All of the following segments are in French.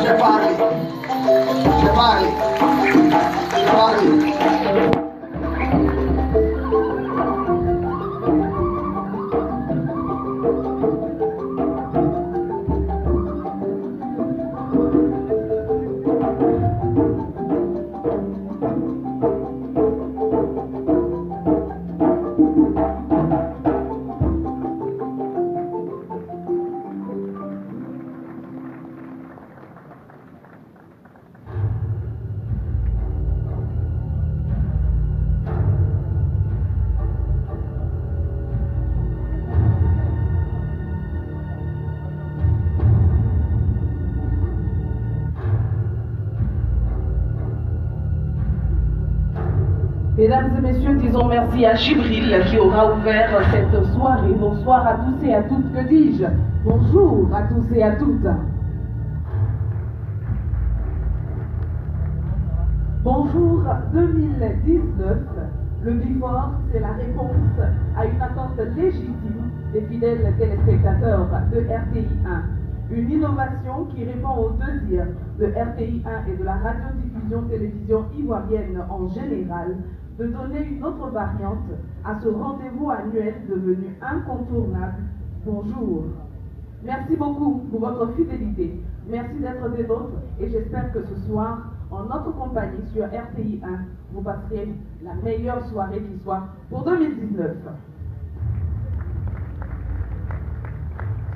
J'ai parlé. J'ai parlé. J'ai parlé. Mesdames et messieurs, disons merci à Gibril qui aura ouvert cette soirée. Bonsoir à tous et à toutes, que dis-je? Bonjour à tous et à toutes. Bonjour 2019. Le Before, c'est la réponse à une attente légitime des fidèles téléspectateurs de RTI 1. Une innovation qui répond aux désirs de RTI 1 et de la radiodiffusion télévision ivoirienne en général de donner une autre variante à ce rendez-vous annuel devenu incontournable. Bonjour. Merci beaucoup pour votre fidélité. Merci d'être des nôtres et j'espère que ce soir, en notre compagnie sur RTI 1, vous passerez la meilleure soirée qui soit pour 2019.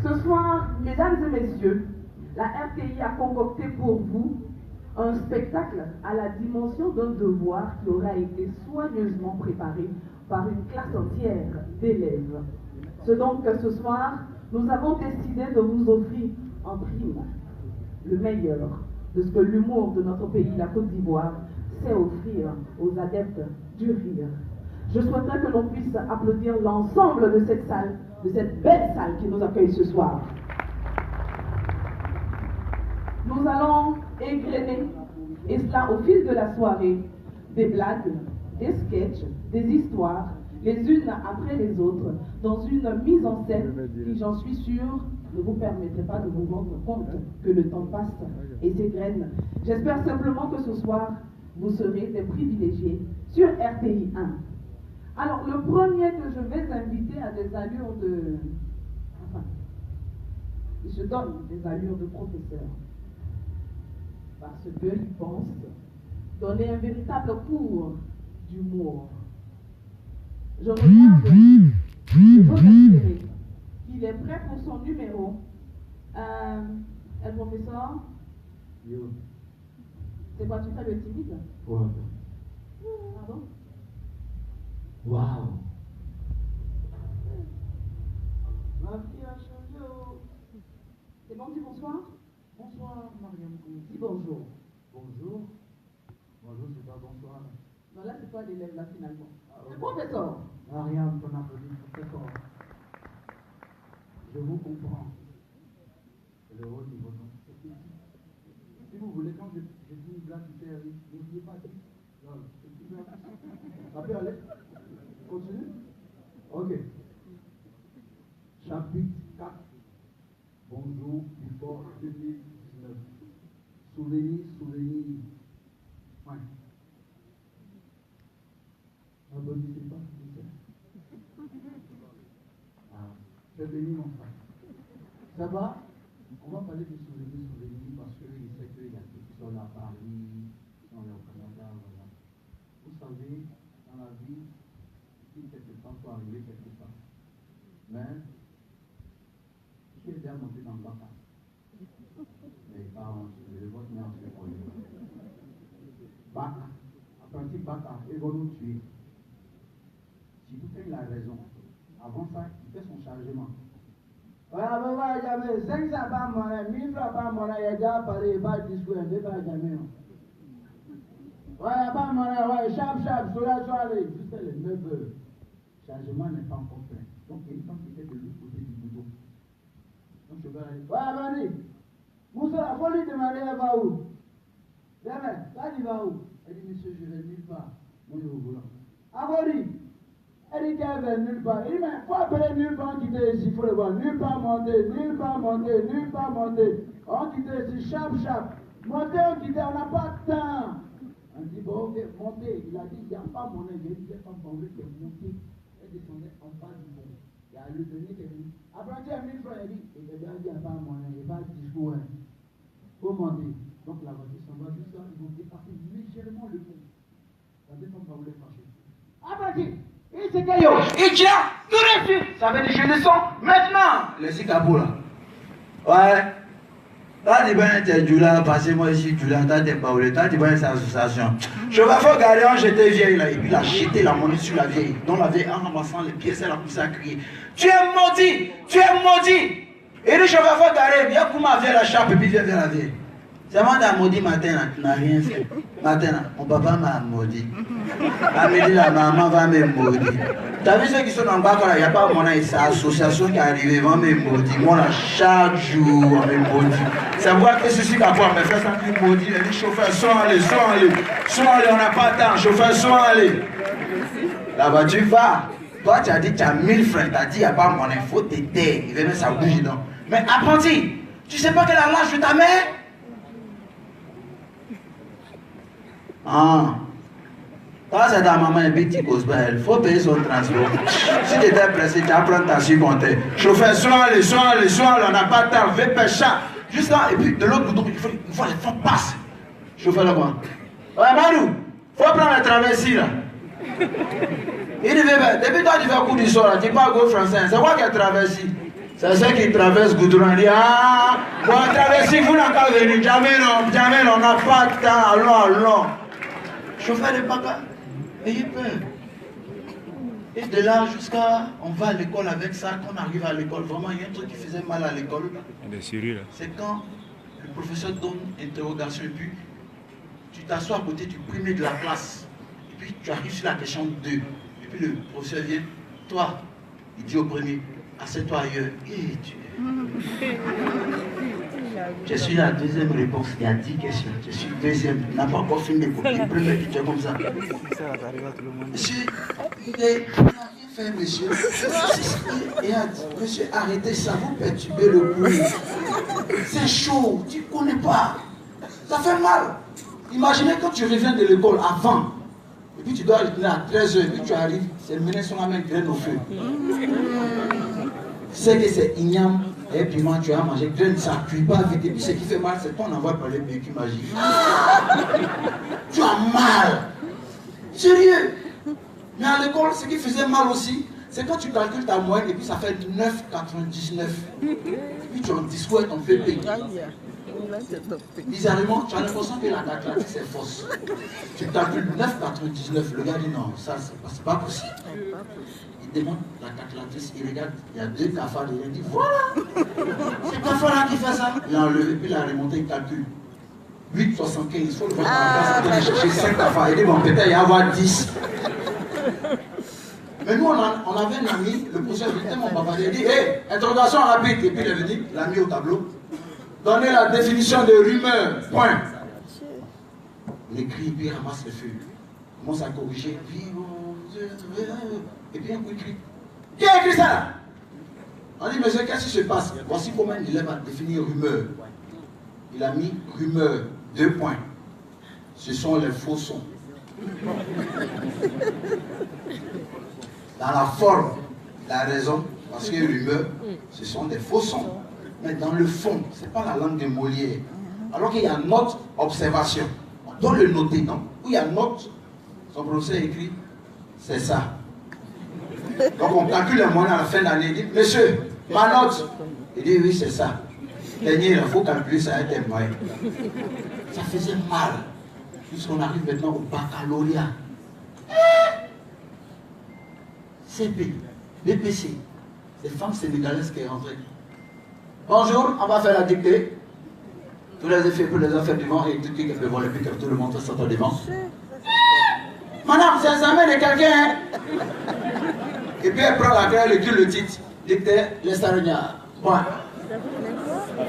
Ce soir, mesdames et messieurs, la RTI a concocté pour vous un spectacle à la dimension d'un devoir qui aura été soigneusement préparé par une classe entière d'élèves. C'est donc que ce soir, nous avons décidé de vous offrir en prime le meilleur de ce que l'humour de notre pays, la Côte d'Ivoire, sait offrir aux adeptes du rire. Je souhaiterais que l'on puisse applaudir l'ensemble de cette salle, de cette belle salle qui nous accueille ce soir. Nous allons égrener, et cela au fil de la soirée, des blagues, des sketchs, des histoires, les unes après les autres, dans une mise en scène qui, j'en suis sûre, ne vous permettrait pas de vous rendre compte que le temps passe et s'égrène. J'espère simplement que ce soir, vous serez des privilégiés sur RTI 1. Alors, le premier que je vais inviter à des allures de... Enfin, il se donne des allures de professeur. Parce qu'il pense donner un véritable cours d'humour. Je regarde, je veux m'espérer qu'il est prêt pour son numéro. Professeur? Yo. C'est quoi, tu fais le timide? Ouais. Pardon? Waouh. Ma fille a changé. C'est bon, dis bonsoir? Bonsoir, Mariam. Dis bonjour. Bonjour. Bonjour, c'est pas bonsoir. Non, là, c'est toi l'élève, là, finalement. Ah, C'est professeur. Mariam, ton applaudissement très fort. Je vous comprends. C'est le haut niveau. Si vous voulez, quand je dis une blague qui fait rire, n'oubliez pas de dire. Ça peut aller? Continue? Ok. Chapitre 4. Bonjour, Before 2019. Souvenir, souvenir. Ouais. N'applaudissez pas, s'il vous plaît. Ah, fais venir mon frère. Ça va? On va parler de souvenirs, souvenirs, parce que je sais qu'il y a ceux qui sont là à Paris, qui sont là au Canada, voilà. Vous savez, dans la vie, si quelque temps peut arriver quelque part. Mais, qui est déjà monté dans le bac? Mais pas, je vais votre nom, c'est pour lui. Bac, en principe, bac, ils vont nous tuer. Si tout fait la raison, avant ça, il fait son chargement. Ouais, mais jamais 500 par mois, 1000 francs par mois, il y a déjà parlé, pas de discours, il ne pas jamais. Ouais, pas moyen, ouais, chap, sur la soirée, jusqu'à les 9 heures. Le chargement n'est pas encore plein. Donc, il y a une femme qui était de l'autre côté du boulot. Donc, je vais aller. Ouais, vas-y. Moussa, il faut lui demander, elle va où? Demain, ça, il va où? Elle dit, monsieur, je vais nulle part. Moi, je vous voulons. Agori. Elle dit qu'elle va nulle part. Il dit, mais faut appeler nulle part quitter ici, il faut le voir. Nulle part monter, nulle part monter, nulle part monter. On quitte ici, chap. Montez, on dit, on n'a pas de temps. On dit, bon, ok, montez. Il a dit, il n'y a pas mon aide. Il dit, pas mon aide, il est monté. Elle descendait en bas du pont. Il y a le dernier qui est venu. Après, tu as 1000 francs, il dit, il a dit, il n'y a pas mon aide, il n'y a pas de discours. Il faut monter. Donc la voiture s'en va jusqu'à, ils vont dépasser légèrement le pont. La descente va vous les fâcher. Après, il s'est dit, il tient, tout réussi. Ça veut dire, je descends maintenant. Les Sikapo là. Ouais. Là, tu vas être Djoula, passez-moi ici, Djoula, t'as des paoulés, t'as des bonnes associations. Je vais faire garder, j'étais vieille là, et puis il a jeté la monnaie sur la vieille. Donc la vieille, en ramassant les pièces, elle a poussé à crier. Tu es maudit, tu es maudit. Et lui, je vais faire garder, viens pour ma vieille la chape, et puis viens vers la vieille. C'est moi qui a maudit matin, là, tu n'as rien fait. Matin, là, mon papa m'a maudit. À midi, la maman va me maudire. Tu as vu ceux qui sont en bas, il n'y a pas mon avis, c'est l'association qui est arrivée, va me maudire. Moi, là, chaque jour, on me maudit. C'est vrai que ceci va pouvoir me faire ça, qui maudit. Les chauffeurs, sont allés, on n'a pas de temps, chauffeurs, sont allés. Là-bas, tu vas. Toi, tu as dit, tu as 1000 francs, tu as dit, il n'y a pas mon avis, il faut t'aider. Il va mettre sa bougie dedans. Mais apprenti, tu ne sais pas quel est l'âge de ta mère? Ah. Quand c'est ta maman et puis tu causes pas elle, il faut payer son transport. Si tu étais pressé, tu apprends ta compter. Chauffeur, sois allé, on n'a pas de temps, fais pêcher. Juste là, et puis de l'autre bout, il faut les fonds passent. Chauffeur là-bas. Ouais, Manu, il faut prendre la traversée là. Il dit, depuis toi tu fais coup du soir, tu parles go français, c'est quoi qui a traversé? C'est ceux qui traversent Goudron. Il dit, ah, bon, traversée, vous n'avez pas venu, jamais non, on n'a pas de temps, allons. Chauffeur de papa, ayez peur. Et de là jusqu'à, on va à l'école avec ça, quand on arrive à l'école, vraiment il y a un truc qui faisait mal à l'école. C'est quand le professeur donne interrogation et puis tu t'assois à côté du premier de la classe. Et puis tu arrives sur la question 2. Et puis le professeur vient, toi, il dit au premier, assieds-toi ailleurs. Et tu... Je suis la deuxième réponse, il y a 10 questions. Je suis deuxième, il n'a pas encore fini de copier. Premier tu es comme ça. Monsieur, il n'a rien fait, monsieur. Il a dit, monsieur, arrêtez ça, vous perturbez le cours. C'est chaud, tu ne connais pas. Ça fait mal. Imaginez quand tu reviens de l'école avant, et puis tu dois retourner à 13h, et puis tu arrives, c'est mener son amène graine au feu. C'est que c'est igname. Et puis moi, tu as mangé graine, ça ne cuit pas vite. Et puis ce qui fait mal, c'est ton envoi par les véhicules magiques. Tu as mal. Sérieux. Mais à l'école, ce qui faisait mal aussi, c'est quand tu calcules ta moyenne et puis ça fait 9,99. Et puis tu as un discours et ton PP. Bizarrement, tu as l'impression que la calculatrice est fausse. Tu calcules 9,99. Le gars dit non, ça c'est pas possible. Il demande la calculatrice, il regarde, il y a 2 cafards, il dit voilà, c'est cafard-là qui fait ça. Il a enlevé, puis il a remonté, il calcule. 8,75, il faut le voir en place, il a cherché 5 cafards. Il dit bon, peut-être il y a avoir 10. Mais nous, on avait un ami, le professeur était mon papa, il dit hé, interrogation rapide. Et puis il est venu, il l'a mis au tableau. Donnez la définition de rumeur, point. Il écrit, puis il ramasse le feu. Il commence à corriger, puis et puis un coup il crie. Qui a écrit ça là? On dit, monsieur, qu'est-ce qui se passe? Voici comment il va définir rumeur. Il a mis rumeur, 2 points. Ce sont les faux sons. Dans la forme, la raison, parce que rumeur, ce sont des faux sons. Mais dans le fond, ce n'est pas la langue de Molière. Alors qu'il y a notre observation. On doit le noter, non? Où il y a notre, son professeur écrit, c'est ça. Donc on calcule les moyens à la fin de l'année. Il dit, monsieur, ma note. Il dit, oui, c'est ça. Dernier, il faut calculer ça avec des moyens. Ça faisait mal. Puisqu'on arrive maintenant au baccalauréat. CP, BPC, c'est femmes sénégalaises qui est rentrée. Bonjour, on va faire la dictée. Tous les effets pour les affaires du vent et tout qui peut voir le pic, tout le monde s'attend devant. Madame, c'est un examen de quelqu'un. Et puis elle prend la craie, elle écrit le titre. Dictée, les Sarnias. Point.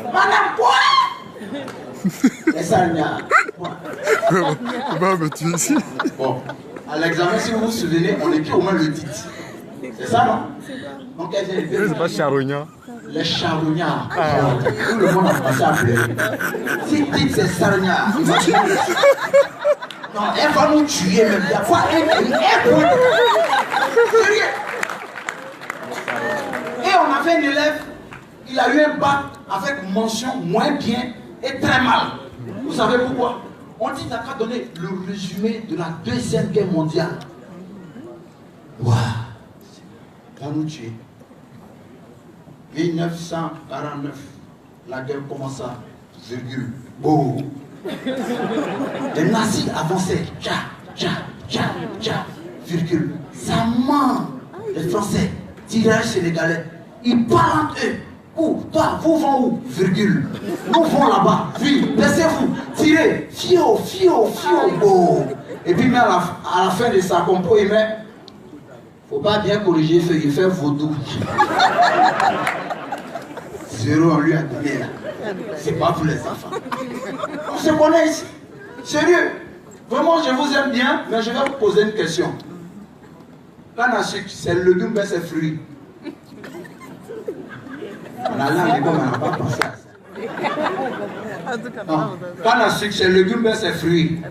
Madame, quoi? Les Sarnias. Point. Bon, à l'examen, si vous vous souvenez, on écrit au moins le titre. C'est ça, non? Donc elle vient. C'est pas Charognat. Les charognards. Tout le monde a commencé à pleurer. Si dites c'est charognards, non, elle va nous tuer même. Il y a quoi? Sérieux. Et on avait un élève, il a eu un bac avec mention moins bien et très mal. Vous savez pourquoi? On dit qu'il n'a qu'à donner le résumé de la Deuxième Guerre mondiale. Waouh! Va nous tuer. 1949, la guerre commença, virgule, oh. Les nazis avançaient, virgule, ça ment. Les Français, tirage sénégalais, ils parlent entre eux. Où? Toi, vous vont où? Virgule. Nous vont là-bas. Oui, laissez-vous. Tirez. Fio. Oh. Et puis, mais à la fin de sa compo, il met. Faut pas bien corriger, il fait vaudou. 0, on lui a donné là. C'est pas pour les enfants. On se connaît ici. Sérieux. Vraiment, je vous aime bien, mais je vais vous poser une question. Canne à sucre, c'est le légume, mais c'est fruit. On a là, mais on n'a pas pensé à ça. Non. Canne à sucre, c'est le légume, mais c'est fruit.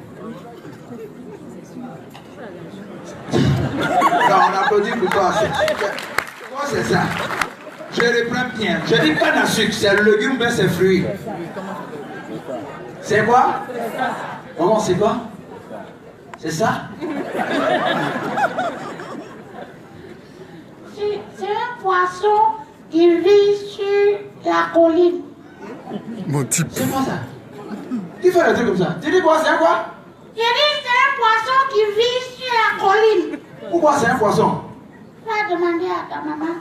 Non, on applaudit pour toi. Quoi c'est ça? Je reprends bien. Je dis canne à sucre, c'est le légume, mais c'est fruit. C'est quoi? Comment c'est quoi? C'est ça? C'est un poisson qui vit sur la colline. Mon type. C'est quoi ça? Qui fait le truc comme ça? Tu dis quoi? C'est quoi? Je dis c'est un poisson qui vit sur la colline. Pourquoi c'est un poisson? Va demander à ta maman.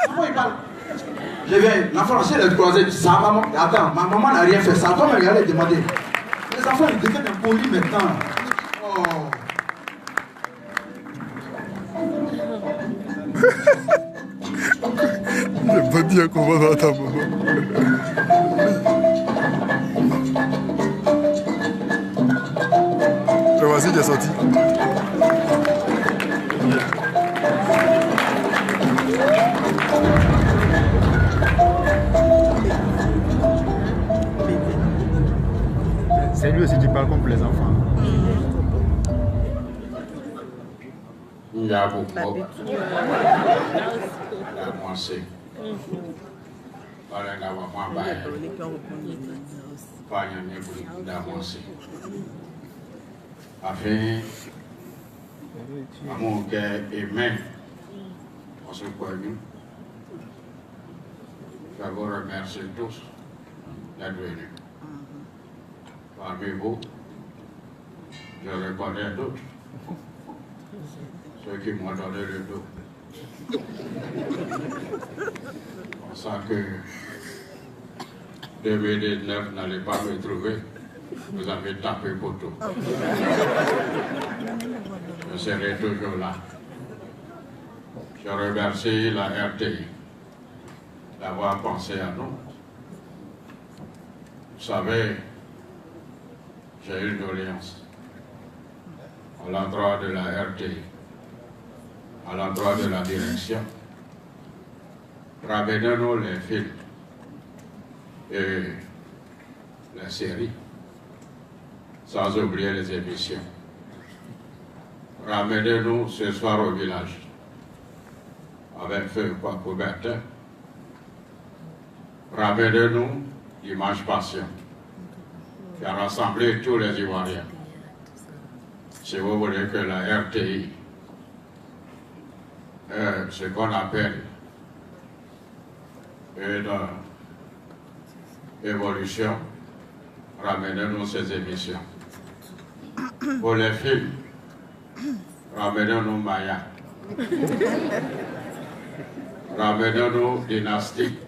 Comment il parle? Je vais, l'enfant, si elle est croisée, sa maman, attends, ma maman n'a rien fait, ça doit me regarder et demander. Les enfants, ils deviennent impolis maintenant. Oh. Il n'est pas bien qu'on va voir ta maman. Le voici qui est sorti. C'est lui aussi qui parle comme pour les enfants. Il y a beaucoup. Il y a moins c'est. Pas la gawa moins bas. Pas y en a beaucoup d'amour c'est. Afin, amour que aimé, on se connaît. Je vous remercie tous d'être venus. Parmi vous, je reconnais d'autres. Ceux qui m'ont donné le dos. Pour ça que 2019 n'allait pas me trouver, vous avez tapé pour tout. Je serai toujours là. Je remercie la RTI d'avoir pensé à nous. Vous savez, j'ai une doléance à l'endroit de la RTI, à l'endroit de la direction. Ramenez-nous les films et les séries, sans oublier les émissions. Ramenez-nous ce soir au village, avec feu pour Bertin. Ramenez-nous Dimanche Passion, qui a rassemblé tous les Ivoiriens. Si vous voulez que la RTI, ce qu'on appelle une évolution, ramenez-nous ces émissions. Pour les films, ramenez-nous Maya. Ramenez-nous Dynastie.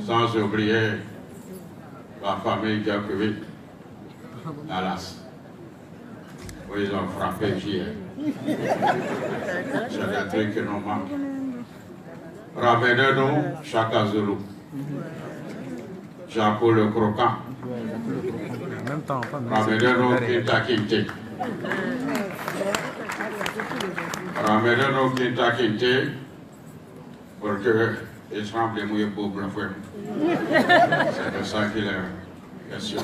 Sans oublier la famille Djokovic, Dallas, où ils ont frappé hier. C'est des trucs qui nous manquent. Ramenez-nous Chaka Zulu, Jaco le Croquant. Ramenez-nous Kinta Kinte. Ramenez-nous Kinta Kinte pour qu'ils tremblent et mouillent pour le frère. C'est de ça qu'il est question.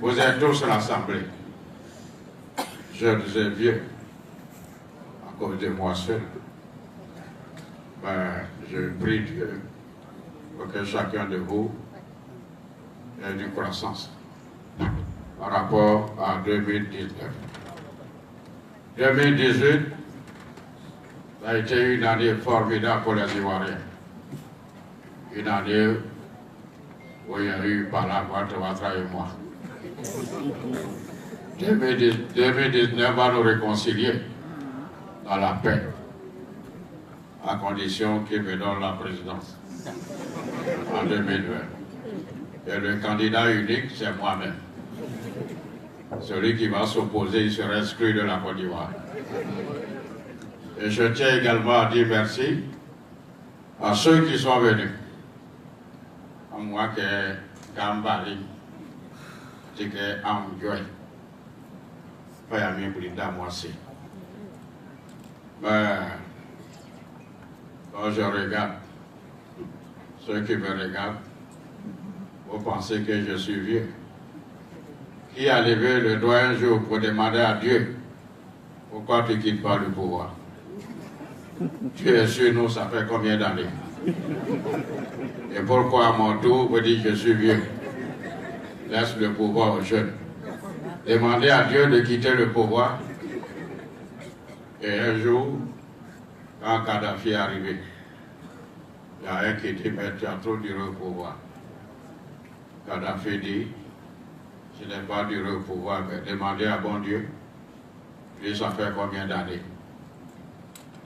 Vous êtes tous rassemblés, jeunes et vieux, à cause de moi seul. Ben, je prie Dieu pour que chacun de vous ait une croissance par rapport à 2019. 2018 a été une année formidable pour les Ivoiriens. Une année où il y a eu par la voix de Ouattara et moi. 2019 va nous réconcilier dans la paix, à condition qu'il me donne la présidence en 2020. Et le candidat unique, c'est moi-même. Celui qui va s'opposer, il sera exclu de la Côte d'Ivoire. Et je tiens également à dire merci à ceux qui sont venus. À moi qui est Gambari, qui est Amjoy, Payami Brinda Moissi. Mais quand je regarde ceux qui me regardent, vous pensez que je suis vieux. Qui a levé le doigt un jour pour demander à Dieu pourquoi tu ne quittes pas le pouvoir? Tu es sur nous, ça fait combien d'années? Et pourquoi à mon tour vous dites je suis vieux? Laisse le pouvoir aux jeunes. Demandez à Dieu de quitter le pouvoir. Et un jour, quand Kadhafi est arrivé, il y a un qui dit mais tu as trop duré au pouvoir. Kadhafi dit je n'ai pas duré au pouvoir, mais demandez à bon Dieu, lui ça fait combien d'années?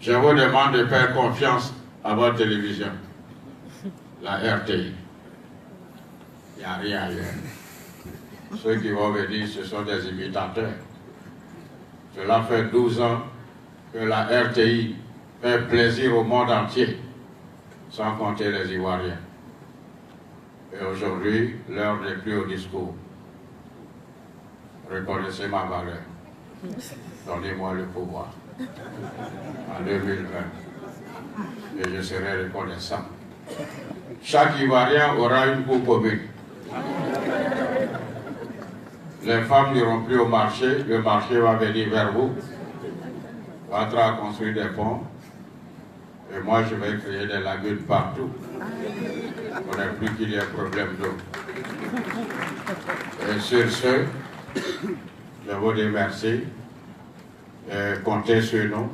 Je vous demande de faire confiance à votre télévision, la RTI. Il n'y a rien ailleurs. Ceux qui vont venir, ce sont des imitateurs. Cela fait 12 ans que la RTI fait plaisir au monde entier, sans compter les Ivoiriens. Et aujourd'hui, l'heure n'est plus au discours. Reconnaissez ma valeur. Donnez-moi le pouvoir. En 2020. Et je serai reconnaissant. Chaque Ivoirien aura une coupe commune. Les femmes n'iront plus au marché, le marché va venir vers vous. Ouattara a construit des ponts. Et moi, je vais créer des lagunes partout. On n'a plus qu'il y ait problème d'eau. Et sur ce, je vous remercie et comptez sur nous.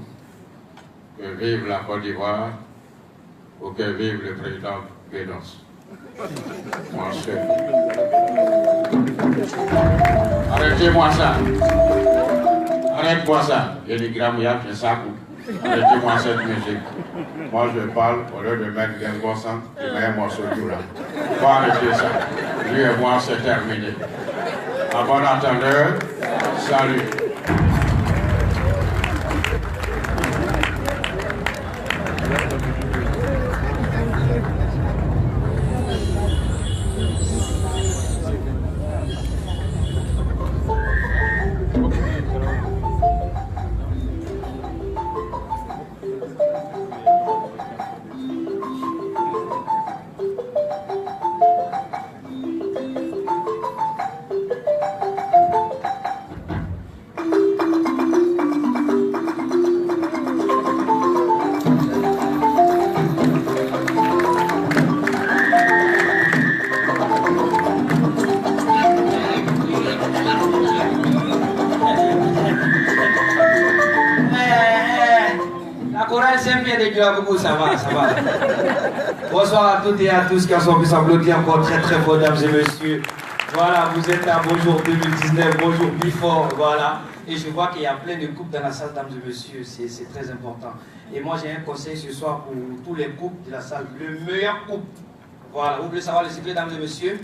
Que vive la Côte d'Ivoire ou que vive le président Bédos. Moi seul. Arrêtez-moi ça. Arrête-moi ça. Il y a des grammes, il ça. Arrêtez-moi cette musique. Moi je parle, au lieu de mettre des gossans, je mets un morceau de là. Faut arrêter ça. Lui et moi, c'est terminé. À bon entendeur, salut. Ça va, ça va. Bonsoir à toutes et à tous qui sont pu s'applaudir encore très très fort, mesdames et messieurs. Voilà, vous êtes à Bonjour 2019, Bonjour Before, voilà. Et je vois qu'il y a plein de couples dans la salle, mesdames et messieurs, c'est très important. Et moi j'ai un conseil ce soir pour tous les couples de la salle, le meilleur couple. Voilà, vous voulez savoir le secret, mesdames et messieurs?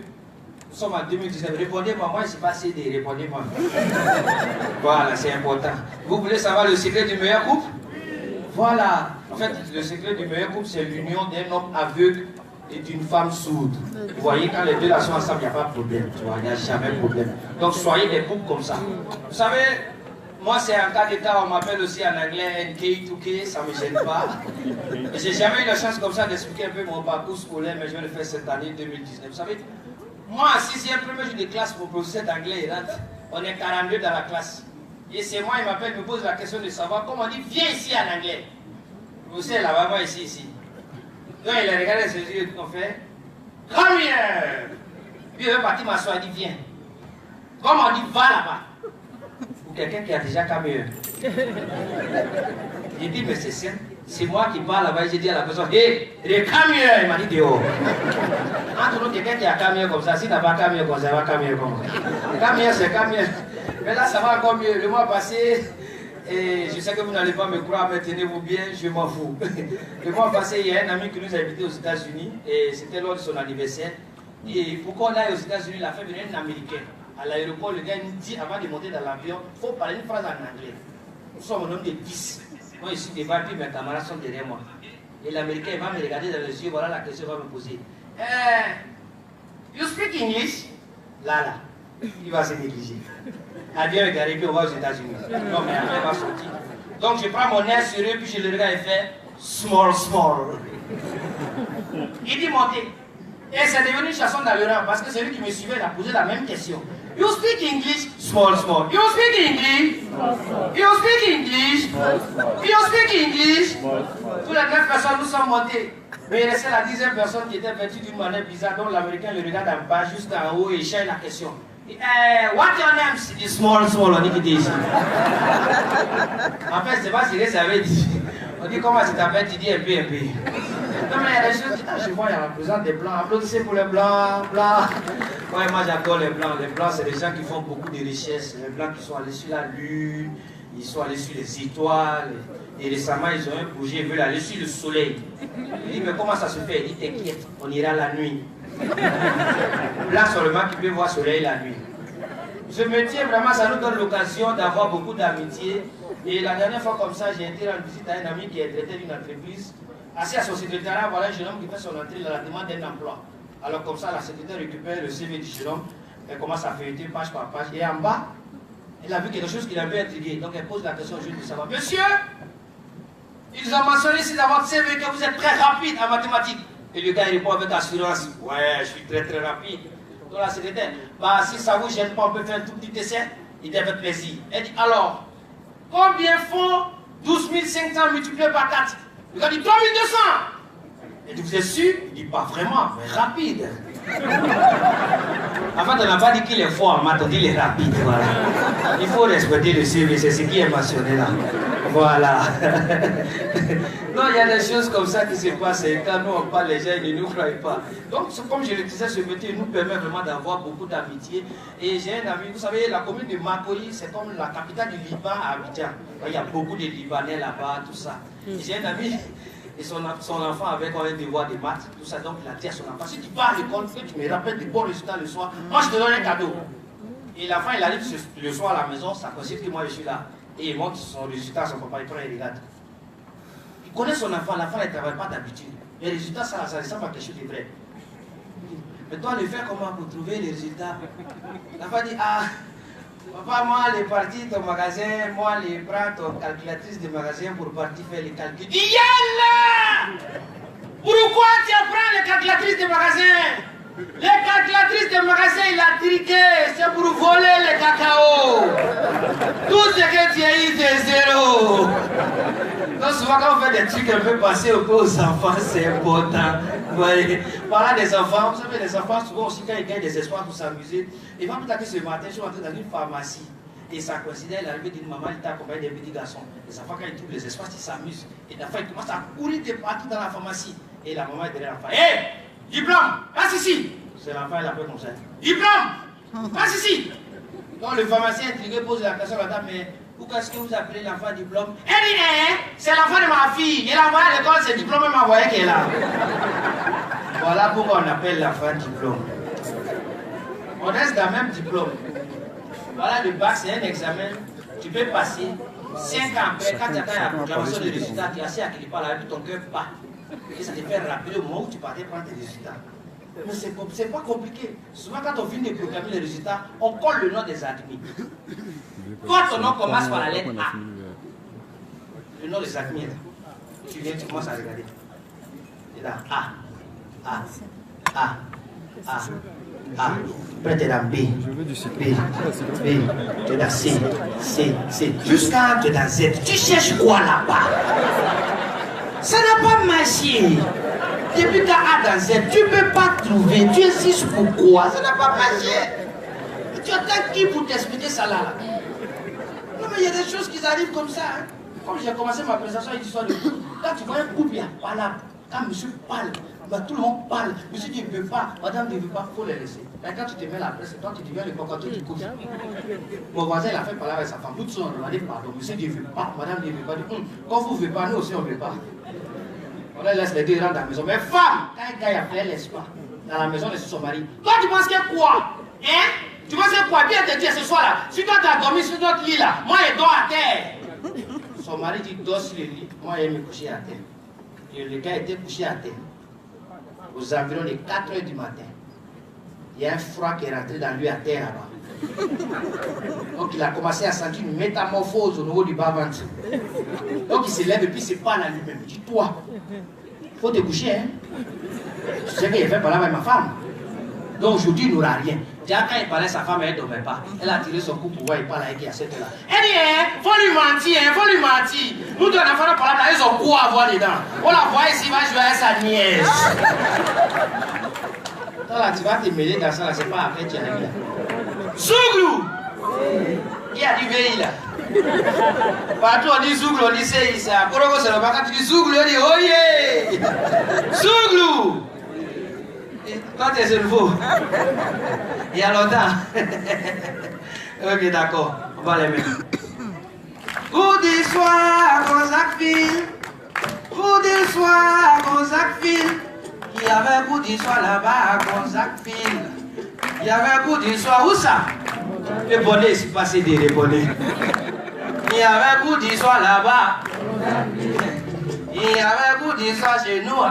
Nous sommes en 2019, répondez-moi, moi je ne sais pas CD, répondez-moi. Voilà, c'est important. Vous voulez savoir le secret du meilleur couple? Voilà, en fait, le secret du meilleur couple, c'est l'union d'un homme aveugle et d'une femme sourde. Vous voyez, quand les deux là sont ensemble, il n'y a pas de problème, tu vois, il n'y a jamais de problème. Donc, soyez des couples comme ça. Vous savez, Moi, c'est un cas d'état, on m'appelle aussi en anglais NK2K, ça ne me gêne pas. J'ai jamais eu la chance comme ça d'expliquer un peu mon parcours scolaire, mais je vais le faire cette année 2019. Vous savez, moi, en 6e, premier jour de classe, mon professeur d'anglais, on est 42 dans la classe. Et c'est moi, il m'appelle, me pose la question de savoir comment on dit, viens ici en anglais. Vous savez, là-bas, ici. Donc, il a regardé ses yeux, on fait, come here. Puis il veut partir m'asseoir, il dit, viens. Comme on dit, va là-bas. Pour quelqu'un qui a déjà camé. J'ai dit, mais c'est moi qui parle là-bas. J'ai dit à la personne, hé, come here. Il m'a dit, dehors. Entre nous, quelqu'un qui a camé comme ça, s'il n'a pas camé comme ça, il va camé comme ça. Camé, c'est camé. Mais là, ça va encore mieux. Le mois passé, et je sais que vous n'allez pas me croire, mais tenez-vous bien, je m'en fous. Le mois passé, il y a un ami qui nous a invités aux États-Unis, et c'était lors de son anniversaire. Et pour qu'on aille aux États-Unis, il a fait venir un Américain. À l'aéroport, le gars nous dit, avant de monter dans l'avion, il faut parler une phrase en anglais. Nous sommes au nombre de 10. Moi, je suis devant, puis mes camarades sont derrière moi. Et l'Américain, il va me regarder dans les yeux, voilà la question qu'il va me poser. You speak English? Là, il va se négliger. Elle vient regarder, puis on va aux États-Unis. Non, mais elle va sortir. Donc, je prends mon air sérieux, puis je le regarde et fais small. Il dit monter. Et c'est devenu une chanson dans le rang, parce que celui qui me suivait, il a posé la même question. You speak English? Small. You speak English? You speak English? You speak English? Tous les 9 personnes nous sont montées. Mais il restait la 10e personne qui était vêtue d'une manière bizarre, donc l'Américain le regarde en bas, juste en haut, et il cherche la question. What's your name? C'est small, on dit qu'il dit ici. En fait, c'est pas ce que ça veut dire. On dit comment ça t'appelle, tu dis un peu. Non, mais il y a des choses, je vois, il y a représente des blancs. Applaudissez pour les blancs. Ouais, moi j'adore les blancs. Les blancs, c'est des gens qui font beaucoup de richesses. Les blancs qui sont allés sur la lune, ils sont allés sur les étoiles. Et récemment, ils ont un projet, ils veulent aller sur le soleil. Il dit, mais comment ça se fait? Il dit, t'inquiète, on ira la nuit. Là seulement qui peut voir le soleil la nuit. Ce métier, vraiment, ça nous donne l'occasion d'avoir beaucoup d'amitié. Et la dernière fois, comme ça, j'ai été rendre visite à un ami qui est traité d'une entreprise. Assis à son secrétariat, voilà un jeune homme qui fait son entrée dans la demande d'un emploi. Alors, comme ça, la secrétaire récupère le CV du jeune homme. Elle commence à feuilleter page par page. Et en bas, elle a vu quelque chose qui l'a un peu intrigué. Donc, elle pose la question au juge de savoir. Monsieur, ils ont mentionné ici dans votre CV que vous êtes très rapide en mathématiques. Et le gars, il répond avec assurance. Ouais, je suis très rapide. Donc, la secrétaire, bah, si ça vous gêne pas, on peut faire un tout petit essai. Il dit avec plaisir. Elle dit, alors, combien font 12 500 multiplié par 4? Le gars dit 3200. Elle dit, vous êtes sûr? Il dit, pas vraiment, mais rapide. En fait, on n'a pas dit qu'il est fort en maths, on dit qu'il est rapide. Voilà. Il faut respecter le CV, c'est ce qui est mentionné là. Voilà. Non, il y a des choses comme ça qui se passent. Et quand nous on parle, les gens ils ne nous croient pas. Donc, comme je le disais, ce métier nous permet vraiment d'avoir beaucoup d'amitié. Et j'ai un ami, vous savez, la commune de Makoyi, c'est comme la capitale du Liban à Abidjan. Il y a beaucoup de Libanais là-bas, tout ça. Et j'ai un ami. Et son enfant avait quand même un devoir de maths, tout ça, donc il a dit à son enfant, si tu pars à l'école, que tu me rappelles des bons résultats le soir, moi je te donne un cadeau. Et l'enfant il arrive le soir à la maison, ça consiste que moi je suis là. Et il montre son résultat à son papa, il prend et regarde. Il connaît son enfant, l'enfant ne travaille pas d'habitude. Les résultats, ça ressemble à quelque chose de vrai. Mais toi, le faire comment pour trouver les résultats? L'enfant dit, ah, papa, moi, les parties ton magasin, moi, les prends ton calculatrice de magasin pour partir faire les calculs. Dis, yallah! Pourquoi tu apprends les calculatrices de magasin? Les calculatrices de magasin, il a triqué, c'est pour voler les cacao. Tout ce que tu as eu, c'est zéro. Donc souvent quand on fait des trucs un peu passés aux enfants, c'est important. Ouais. Parlant des enfants, vous savez, les enfants, souvent aussi quand ils gagnent des espoirs pour s'amuser, ils vont peut-être que ce matin, je suis rentré dans une pharmacie. Et ça coïncidait, l'arrivée d'une maman, il t'a accompagné des petits garçons. Les enfants, quand ils trouvent les espaces, ils s'amusent. Et l'enfant, il commence à courir de partout dans la pharmacie. Et la maman est derrière l'enfant. Hé! Diplôme! Passe ici! C'est l'enfant, il appelle comme ça. Diplôme! Passe ici! Donc le pharmacien intrigué pose la question à la dame, mais pourquoi est-ce que vous appelez l'enfant diplôme? Elle dit, c'est l'enfant de ma fille. Elle a envoyé à l'école, c'est diplôme, elle m'a envoyé qu'elle est là. Voilà pourquoi on appelle l'enfant diplôme. On reste dans le même diplôme. Voilà, le bac, c'est un examen. Tu peux passer 5 ans après, quand tu attends la proclamation des résultats, tu es assis à quelque part là, ton cœur bat. Et ça te fait rappeler au moment où tu partais prendre tes résultats. Mais c'est pas compliqué. Souvent, quand on finit de proclamer les résultats, on colle le nom des admis. Toi, ton nom commence par la lettre A. Le nom de Zakmi est là. Tu viens, tu commences à regarder. Et là, A. Après, tu es dans B. Tu es dans C. Jusqu'à tu es dans Z. Tu cherches quoi là-bas? Ça n'a pas marché. Depuis que A dans Z, tu ne peux pas trouver. Tu insistes pourquoi? Ça n'a pas marché. Tu attends qui pour t'expliquer ça là? Non, mais il y a des choses qui arrivent comme ça. Hein. Comme j'ai commencé ma présentation avec l'histoire de couple, quand tu vois un couple, il y a pas là. Quand monsieur parle, bah, tout le monde parle. Monsieur dit, il ne veut pas, madame ne veut pas, il faut les laisser. Et quand tu te mets la presse, c'est toi qui deviens le cocotier du couple. Mon voisin, il a fait parler avec sa femme. Nous tous, on demandé pardon. Monsieur dit, il ne veut pas, madame ne veut pas. Quand vous ne voulez pas, nous aussi, on ne veut pas. On les laisse les deux rentrer dans la maison. Mais femme, quand un gars a fait, laisse pas. Dans la maison de son mari. Toi, tu penses que quoi? Hein? Tu penses que quoi? Bien te dire ce soir là. Si toi, tu as dormi sur notre lit là, moi, je dors à terre. Son mari dit, dors sur le lit. Moi, je me coucher à terre. Et le gars était couché à terre. Aux environs de 4 h du matin. Il y a un froid qui est rentré dans lui à terre là-bas. Donc il a commencé à sentir une métamorphose au niveau du bas-ventre. Donc il se lève et puis il se parle à lui-même. Il dit, toi, il faut te coucher, hein. Tu sais qu'il fait parler avec ma femme. Donc aujourd'hui il n'aura rien. Déjà quand il parlait à sa femme, elle ne dormait pas. Elle a tiré son coup pour voir, il parle avec elle à cette heure-là. Elle dit, faut lui mentir, faut lui mentir. Nous deux, on a fait un problème là, ils ont quoi à voir dedans. On la voit ici, il va jouer avec sa nièce. Toi là, tu vas te mêler dans ça là, c'est pas après tu es là. Zouglou! Qui a dit veille là? Partout on dit Zouglou, on dit c'est ici. À Koroko c'est le bas, quand tu dis Zouglou, on dit oh yeah! Zouglou! Toi tu es nouveau. Il y a longtemps. Ok, d'accord. On va les mettre. Goudi soir, Gonzacville. Goudi soir, Gonzacville. Il y avait goudi soir là-bas à Gonzacville. Il y avait goudi soir, où ça? Les bonnets, c'est passé des bonnets. Il y avait goudi soir là-bas. Il y avait goudi soir chez nous.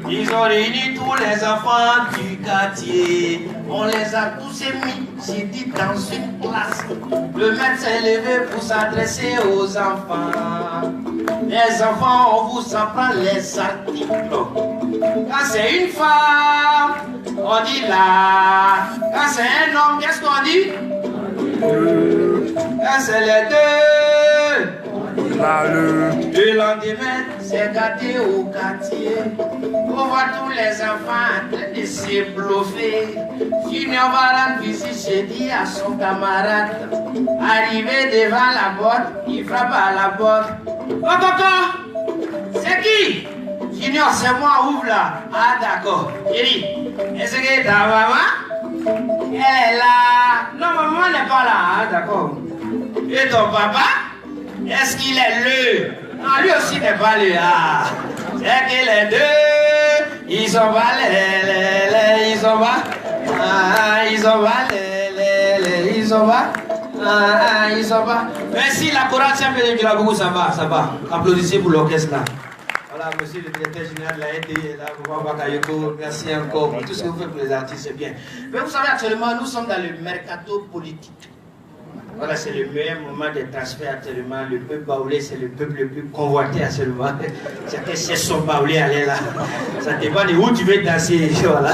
Ils ont réuni tous les enfants du quartier. On les a tous mis, j'ai dit, dans une classe. Le maître s'est levé pour s'adresser aux enfants. Les enfants, on vous apprend les articles. Quand c'est une femme, on dit là. Quand c'est un homme, qu'est-ce qu'on dit? Quand c'est les deux, le lendemain, c'est gâté au quartier. On voit tous les enfants en train de se bluffer. Junior va rendre visite, j'ai dit à son camarade. Arrivé devant la porte, il frappe à la porte. Oh coco, c'est qui? Junior, c'est moi, ouvre là. Ah d'accord. Il dit, est-ce que ta maman? Elle est là. Non, maman n'est pas là. Ah d'accord. Et ton papa? Est-ce qu'il est le? Non, lui aussi n'est pas le. Ah, c'est que les deux, ils sont pas ils sont pas. Ah, ils sont pas ils sont pas. Ah, ils sont pas. Merci, la chorale tient bien du beaucoup, ça va, ça va. Applaudissez pour l'orchestre là. Voilà, monsieur le directeur général de la NDI, là, Bakayoko, merci encore pour tout ce que vous faites pour les artistes, c'est bien. Mais vous savez, actuellement, nous sommes dans le mercato politique. Voilà, c'est le meilleur moment des transferts actuellement. Le peuple baoulé, c'est le peuple le plus convoité actuellement. Certains cherchent son baoulé à aller là. Ça dépend de où tu veux danser. Voilà.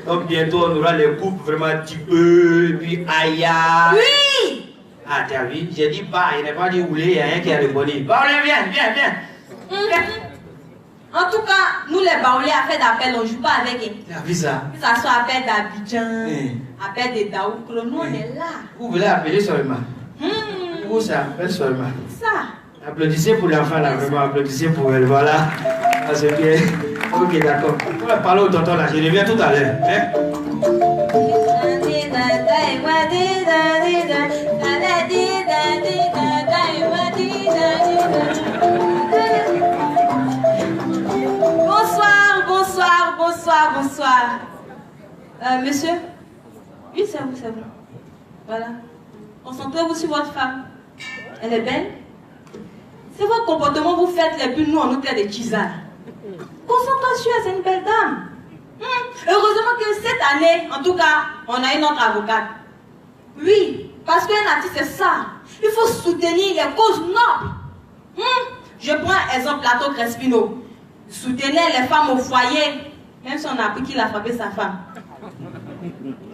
Donc bientôt, on aura les coupes vraiment type puis Aya. Oui! Ah, t'as vu? J'ai dit pas, il n'a pas dit oulé, il y a un qui a répondu. Baoulé, viens. En tout cas, nous les baoulés à faire d'appel, on ne joue pas avec eux. Tu as vu ça? Que ça soit appel d'Abidjan, appel de Daouklo, nous on est là. Vous voulez appeler seulement? Où ça appelle seulement? Ça. Applaudissez pour l'enfant là, vraiment, applaudissez pour elle, voilà. Ah, c'est bien. Ok, d'accord. On va parler au tonton là, je reviens tout à l'heure. Hein? Bonsoir. Monsieur? Oui, c'est vous. Voilà. Concentrez-vous sur votre femme. Elle est belle. C'est votre comportement vous faites les plus nous en nous de Kizar. Concentration, c'est une belle dame. Heureusement que cette année, en tout cas, on a une autre avocate. Oui, Parce qu'un artiste, c'est ça. Il faut soutenir les causes nobles. Je prends exemple Plateau Crespino. Il soutenait les femmes au foyer, même si on a appris qu'il a frappé sa femme.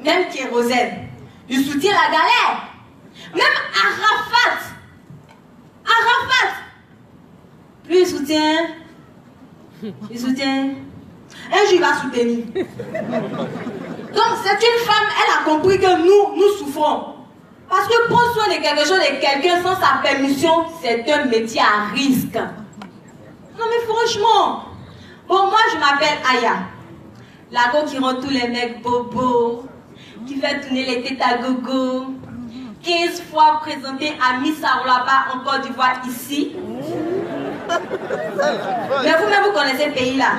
Même Kérosène. Il soutient la galère. Même Arafat. Lui, il soutient. Un jour, il va soutenir. Donc, c'est une femme, elle a compris que nous souffrons. Parce que prendre soin de quelque chose de quelqu'un sans sa permission, c'est un métier à risque. Non, mais franchement. Bon, moi, je m'appelle Aya. La go qui rend tous les mecs bobos, qui fait tourner les têtes à gogo. 15 fois présentée à Miss Aoulaba en Côte d'Ivoire ici. Mais vous-même, vous connaissez ce pays-là.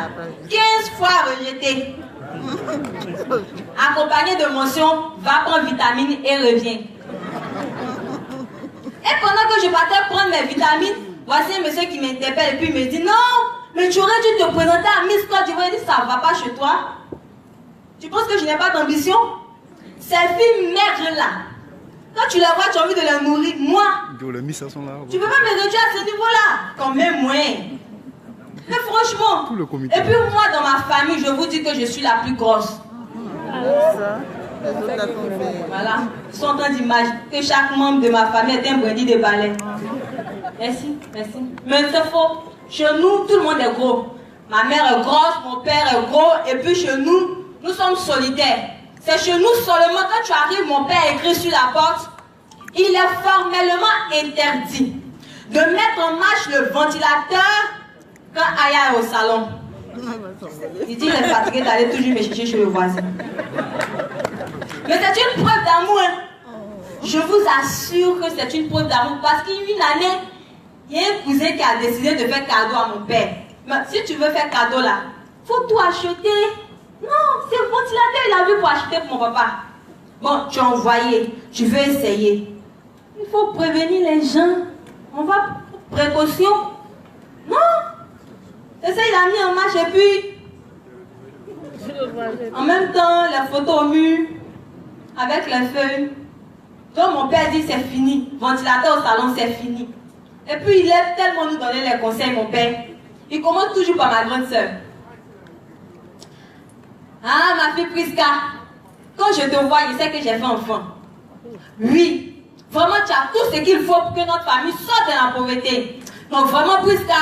15 fois rejeté. Accompagné de mention, va prendre vitamine et revient. Et pendant que je partais prendre mes vitamines, voici un monsieur qui m'interpelle et puis il me dit non, mais tu aurais dû te présenter à Miss Côte d'Ivoire. Il dit ça va pas chez toi. Tu penses que je n'ai pas d'ambition? Ces filles maigres là, quand tu les vois, tu as envie de les nourrir. Moi, tu peux pas me réduire à ce niveau-là. Quand même, moins. Mais franchement, et puis moi, dans ma famille, je vous dis que je suis la plus grosse. Voilà, ils sont en train d'imaginer que chaque membre de ma famille est un brebis de balai. Merci. Mais c'est faux. Chez nous, tout le monde est gros. Ma mère est grosse, mon père est gros, et puis chez nous, nous sommes solidaires. C'est chez nous seulement, quand tu arrives, mon père écrit sur la porte, il est formellement interdit de mettre en marche le ventilateur quand Aya est au salon. Il dit qu'il est fatigué d'aller toujours me chercher chez le voisin. Mais c'est une preuve d'amour. Hein. Je vous assure que c'est une preuve d'amour parce qu'une année, il y a un cousin qui a décidé de faire cadeau à mon père. Mais si tu veux faire cadeau là, il faut tout acheter. Non, c'est le ventilateur, il a vu pour acheter pour mon papa. Bon, tu as envoyé, tu veux essayer. Il faut prévenir les gens. On va précaution. Non. C'est ça, il a mis en marche et puis en même temps, les photos au mur avec les feuilles. Donc mon père dit c'est fini. Ventilateur au salon, c'est fini. Et puis il aime tellement nous donner les conseils, mon père. Il commence toujours par ma grande soeur. Ah, ma fille Priska, quand je te vois, je sais que j'ai fait enfant. Oui, vraiment, tu as tout ce qu'il faut pour que notre famille sorte de la pauvreté. Donc vraiment, Priska,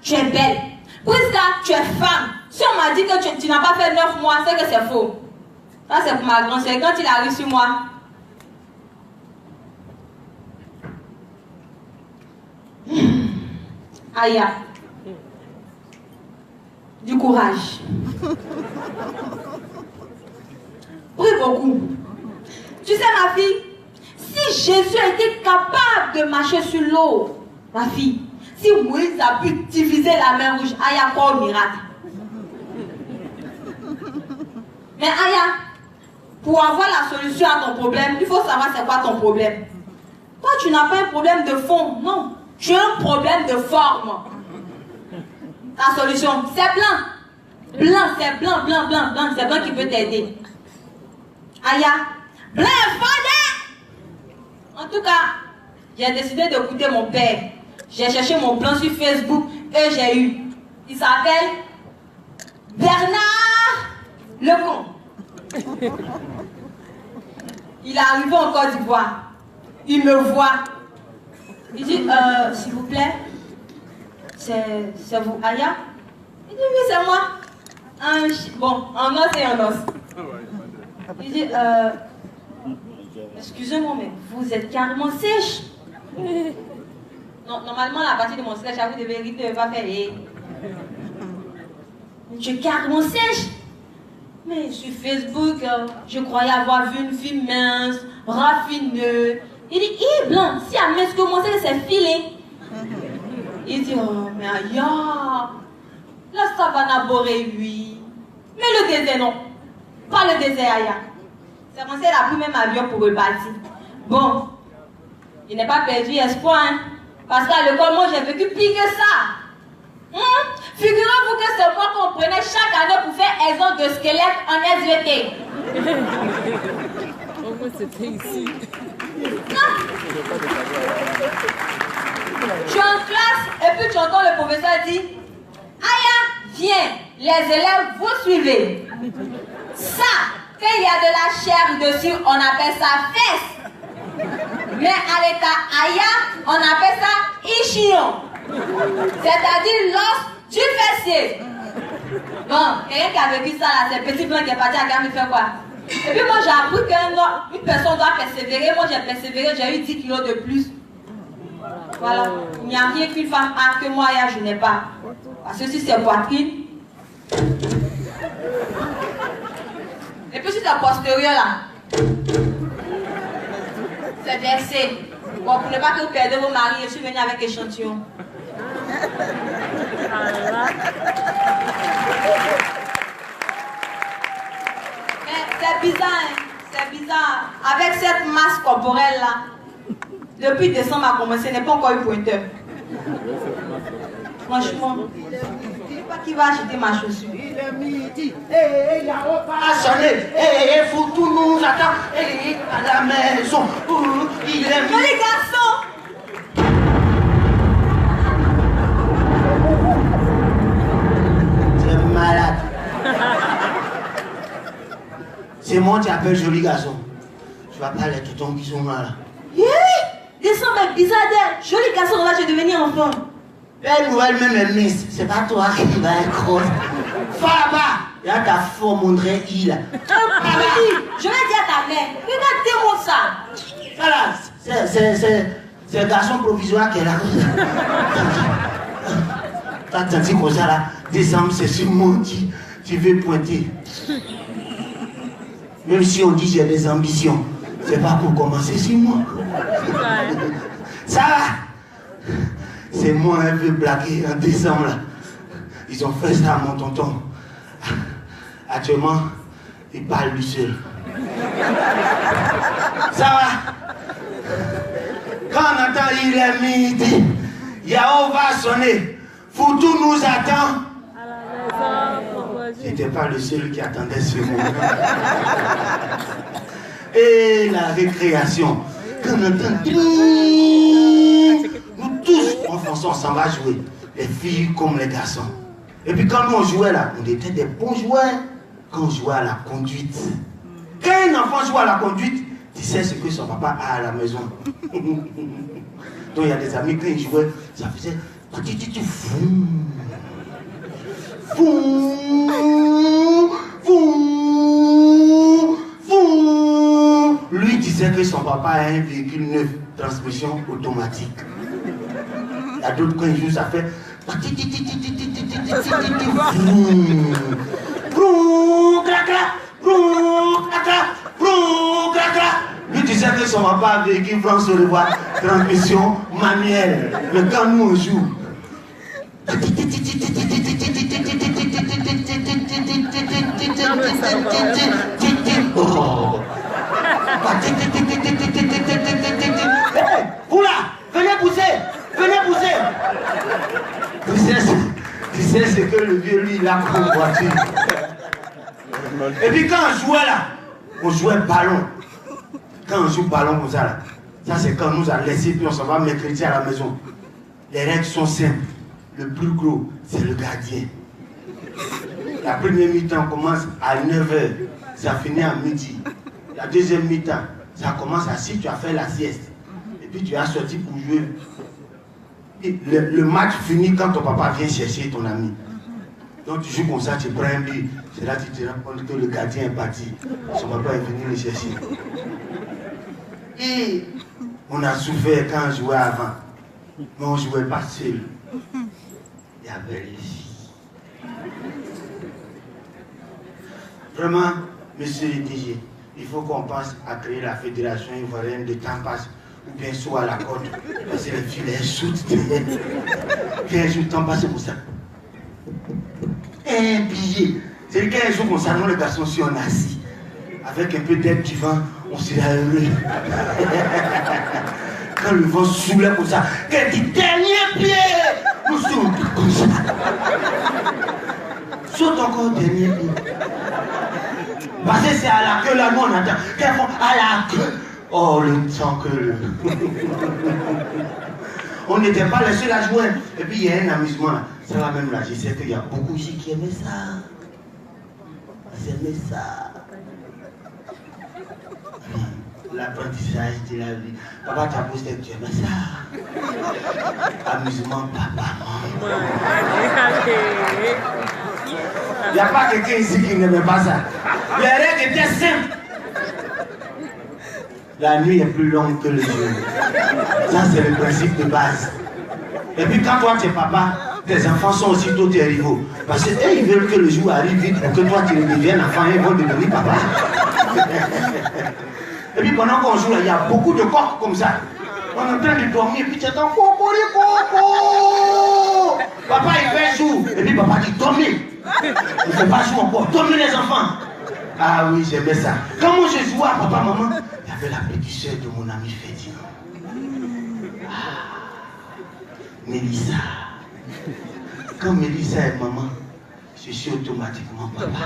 tu es belle. Priska, tu es femme. Si on m'a dit que tu n'as pas fait 9 mois, c'est que c'est faux. Ça, c'est pour ma grande soeur. Quand il arrive sur moi, Aya, du courage. Prie beaucoup. Tu sais, ma fille, si Jésus a été capable de marcher sur l'eau, ma fille, si Moïse a pu diviser la mer rouge, Aya, quoi au miracle? Mais Aya, pour avoir la solution à ton problème, il faut savoir c'est quoi ton problème. Toi, tu n'as pas un problème de fond, non. Tu as un problème de forme. Ta solution, c'est blanc. Blanc, c'est blanc, c'est blanc qui peut t'aider. Aya, blanc est fondé. En tout cas, j'ai décidé d'écouter mon père. J'ai cherché mon plan sur Facebook et j'ai eu. Il s'appelle Bernard Lecomte. Il est arrivé en Côte d'Ivoire. Il me voit. Il dit, s'il vous plaît, c'est vous, Aya? Il dit, oui, c'est moi. Bon, en os et en os. Il dit, excusez-moi, mais vous êtes carrément sèche. Non, normalement, la partie de mon sèche, vous devez ne pas faire. Tu es carrément sèche. Mais sur Facebook, je croyais avoir vu une fille mince, raffinée. Il dit, blanc, si elle mince que moi, c'est filé. Il dit, oh, mais aïe, la savane borée, oui. Mais le désert, non. Pas le désert, aïe. C'est quand elle a pris même avion pour repartir. Bon, il n'est pas perdu espoir, hein. Parce qu'à l'école, moi, j'ai vécu pire que ça. Figurez-vous que c'est moi qu'on prenait chaque année pour faire exemple de squelette en SVT. c'était ici. Tu es en classe et puis tu entends le professeur dire Aya, viens, les élèves vous suivez. Ça, quand il y a de la chair dessus, on appelle ça fesse. Mais à l'état Aya, on appelle ça ichion. C'est-à-dire l'os du fessier. Bon, quelqu'un qui a vécu ça là, c'est petit blanc qui est parti à Gambie faire quoi? Et puis moi j'ai appris qu'une personne doit persévérer. Moi j'ai persévéré, j'ai eu 10 kilos de plus. Voilà, il n'y a rien qu'une femme a que moi je n'ai pas. Parce que si c'est poitrine, et puis si c'est postérieur là, c'est versé. Bon, pour ne pas que vous perdez vos maris, je suis venue avec échantillon. Mais c'est bizarre, hein? C'est bizarre. Avec cette masse corporelle là, depuis décembre a commencé, n'est pas encore eu pointeur. Franchement, je ne sais pas qui va acheter ma chaussure. Il est midi, il a pas sonné, faut tout nous attendre, à la maison, il est midi. Joli garçon! Tu es malade. C'est moi qui appelle joli garçon. Tu vas parler tout le temps qui sont là. Décembre est bizarre d'elle. Joli garçon, là, je vais devenir enfant. Elle ou elle-même est miss. C'est pas toi qui va être grosse. Va là-bas. Il y a ta forme, André il. Je vais dire à ta mère. Regarde, démontre ça. Voilà, c'est le garçon provisoire qui est là. T'as senti comme ça là. Décembre, c'est sur moi qui tu veux pointer. Même si on dit j'ai des ambitions, c'est pas pour commencer sur moi. Ça va. C'est moi un peu blagué en décembre là. Ils ont fait ça à mon tonton. Actuellement, il parle lui seul. Ça va. Quand on entend il est midi, Yao va sonner. Foutou nous attend. J'étais pas le seul qui attendait ce moment. Et la récréation. Quand on entend nous tous, enfants, on s'en va jouer. Les filles comme les garçons. Et puis quand nous on jouait là, on était des bons joueurs. Quand on jouait à la conduite. Quand un enfant joue à la conduite, tu sais ce que son papa a à la maison. Donc il y a des amis, quand ils jouaient, ça faisait... Lui disait que son papa a un véhicule neuf, transmission automatique. Il y a d'autres, quand ils jouent, ça fait... Lui disait que son papa a un véhicule France sur le voie, transmission manuelle. Mais quand nous on joue... Vous là, venez pousser, venez pousser. Tu sais ce que le vieux lui il a comme voiture. Et puis quand on jouait là, on jouait ballon. Quand on joue ballon comme ça là, ça c'est quand on nous a laissé puis on s'en va mercredi à la maison. Les règles sont simples. Le plus gros, c'est le gardien. La première mi-temps commence à 9h, ça finit à midi. La deuxième mi-temps, ça commence à 6, tu as fait la sieste. Et puis tu as sorti pour jouer. Et le match finit quand ton papa vient chercher ton ami. Donc tu joues comme ça, tu prends un but. C'est là que tu te rends compte que le gardien est parti. Son papa est venu le chercher. Et on a souffert quand on jouait avant. Mais on ne jouait pas seul. Il y avait les filles. Vraiment, monsieur le DG, il faut qu'on pense à créer la fédération ivoirienne de Tampasse ou bien soit à la côte. Parce que les filles, elles sautent. 15 jours de Tampasse, c'est pour ça. Un billet. C'est 15 jours comme ça, nous les garçons, si on est assis, avec un peu d'aide du vent, on sera heureux. Quand le vent soulève comme ça, qu'elle dit dernier pied, nous sommes comme ça. Saute encore dernier pied. Parce que c'est à la queue, là, nous on attend. Qu'elles font à la queue. Oh, le temps que le... On n'était pas les seuls à jouer. Et puis il y a un amusement là. Ça va même là. Je sais qu'il y a beaucoup ici qui aimaient ça. Ils aimaient ça. L'apprentissage de la vie. Papa t'a posé que tu aimais ça. Amusement, papa, maman. Il n'y a pas quelqu'un ici qui n'aimait pas ça. Les règles étaient simples. La nuit est plus longue que le jour. Ça, c'est le principe de base. Et puis, quand toi, tu es papa, tes enfants sont aussitôt tes rivaux. Parce qu'ils veulent que le jour arrive vite pour que toi, tu deviennes enfant et ils vont devenir papa. Et puis, pendant qu'on joue, il y a beaucoup de coqs comme ça. On est en train de dormir, et puis tu entends coco. Papa, il fait jour. Et puis, papa dit dormez. Il ne fait pas jour encore. Dormez les enfants. Ah oui, j'aimais ça. Quand moi je jouais à papa, maman, il y avait la petite soeur de mon ami Ferdinand. Mélissa. Quand Mélissa est maman, je suis automatiquement papa.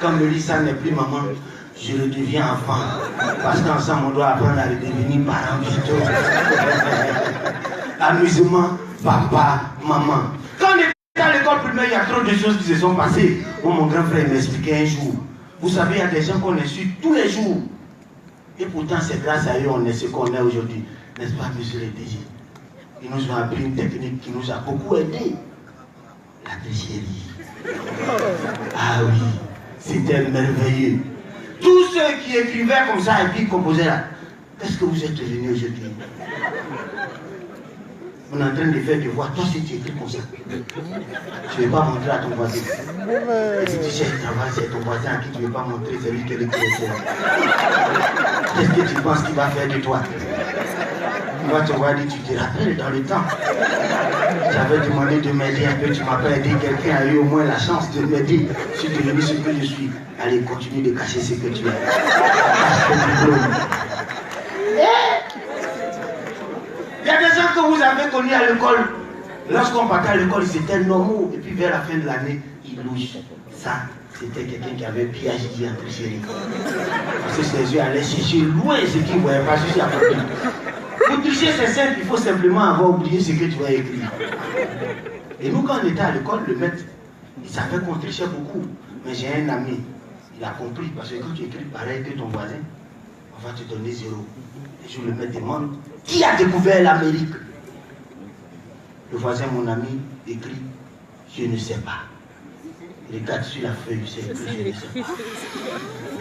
Quand Mélissa n'est plus maman, je le deviens enfant. Parce qu'ensemble, on doit apprendre à le devenir parent bientôt. Amusement, papa, maman. Quand on était à l'école primaire, il y a trop de choses qui se sont passées. Moi, mon grand frère m'expliquait un jour. Vous savez, il y a des gens qu'on insulte tous les jours. Et pourtant, c'est grâce à eux qu'on est ce qu'on est aujourd'hui. N'est-ce pas, monsieur le DG? Ils nous ont appris une technique qui nous a beaucoup aidé. La tricherie. Ah oui, c'était merveilleux. Tous ceux qui écrivaient comme ça et puis composaient là, qu'est-ce que vous êtes devenus aujourd'hui? On est en train de faire des voix. Toi, si tu écris comme ça, tu ne vais pas montrer à ton voisin. Si tu cherches un travail, c'est ton voisin à qui tu ne veux pas montrer, c'est lui qui est le créateur. Qu'est-ce que tu penses qu'il va faire de toi? Il va te voir dire, tu te rappelles dans le temps. J'avais demandé de m'aider un peu, tu m'as pas aidé, quelqu'un a eu au moins la chance de m'aider. Je suis devenu ce que je suis. Allez, continue de cacher ce que tu es. Cache ton diplôme. Il y a des gens que vous avez connus à l'école. Lorsqu'on partait à l'école, c'était normal. Et puis vers la fin de l'année, ils louchent. Ça, c'était quelqu'un qui avait PhD en tricherie. Parce que ses yeux allaient chercher loin ce qu'il ne voyait pas, juste à côté. Pour tricher, c'est simple, il faut simplement avoir oublié ce que tu vas écrire. Et nous, quand on était à l'école, le maître, il savait qu'on trichait beaucoup. Mais j'ai un ami, il a compris, parce que quand tu écris pareil que ton voisin, on va te donner 0. Et je le maître demande, qui a découvert l'Amérique? Le voisin, mon ami, écrit, je ne sais pas. Il regarde sur la feuille, c'est écrit, je ne sais pas.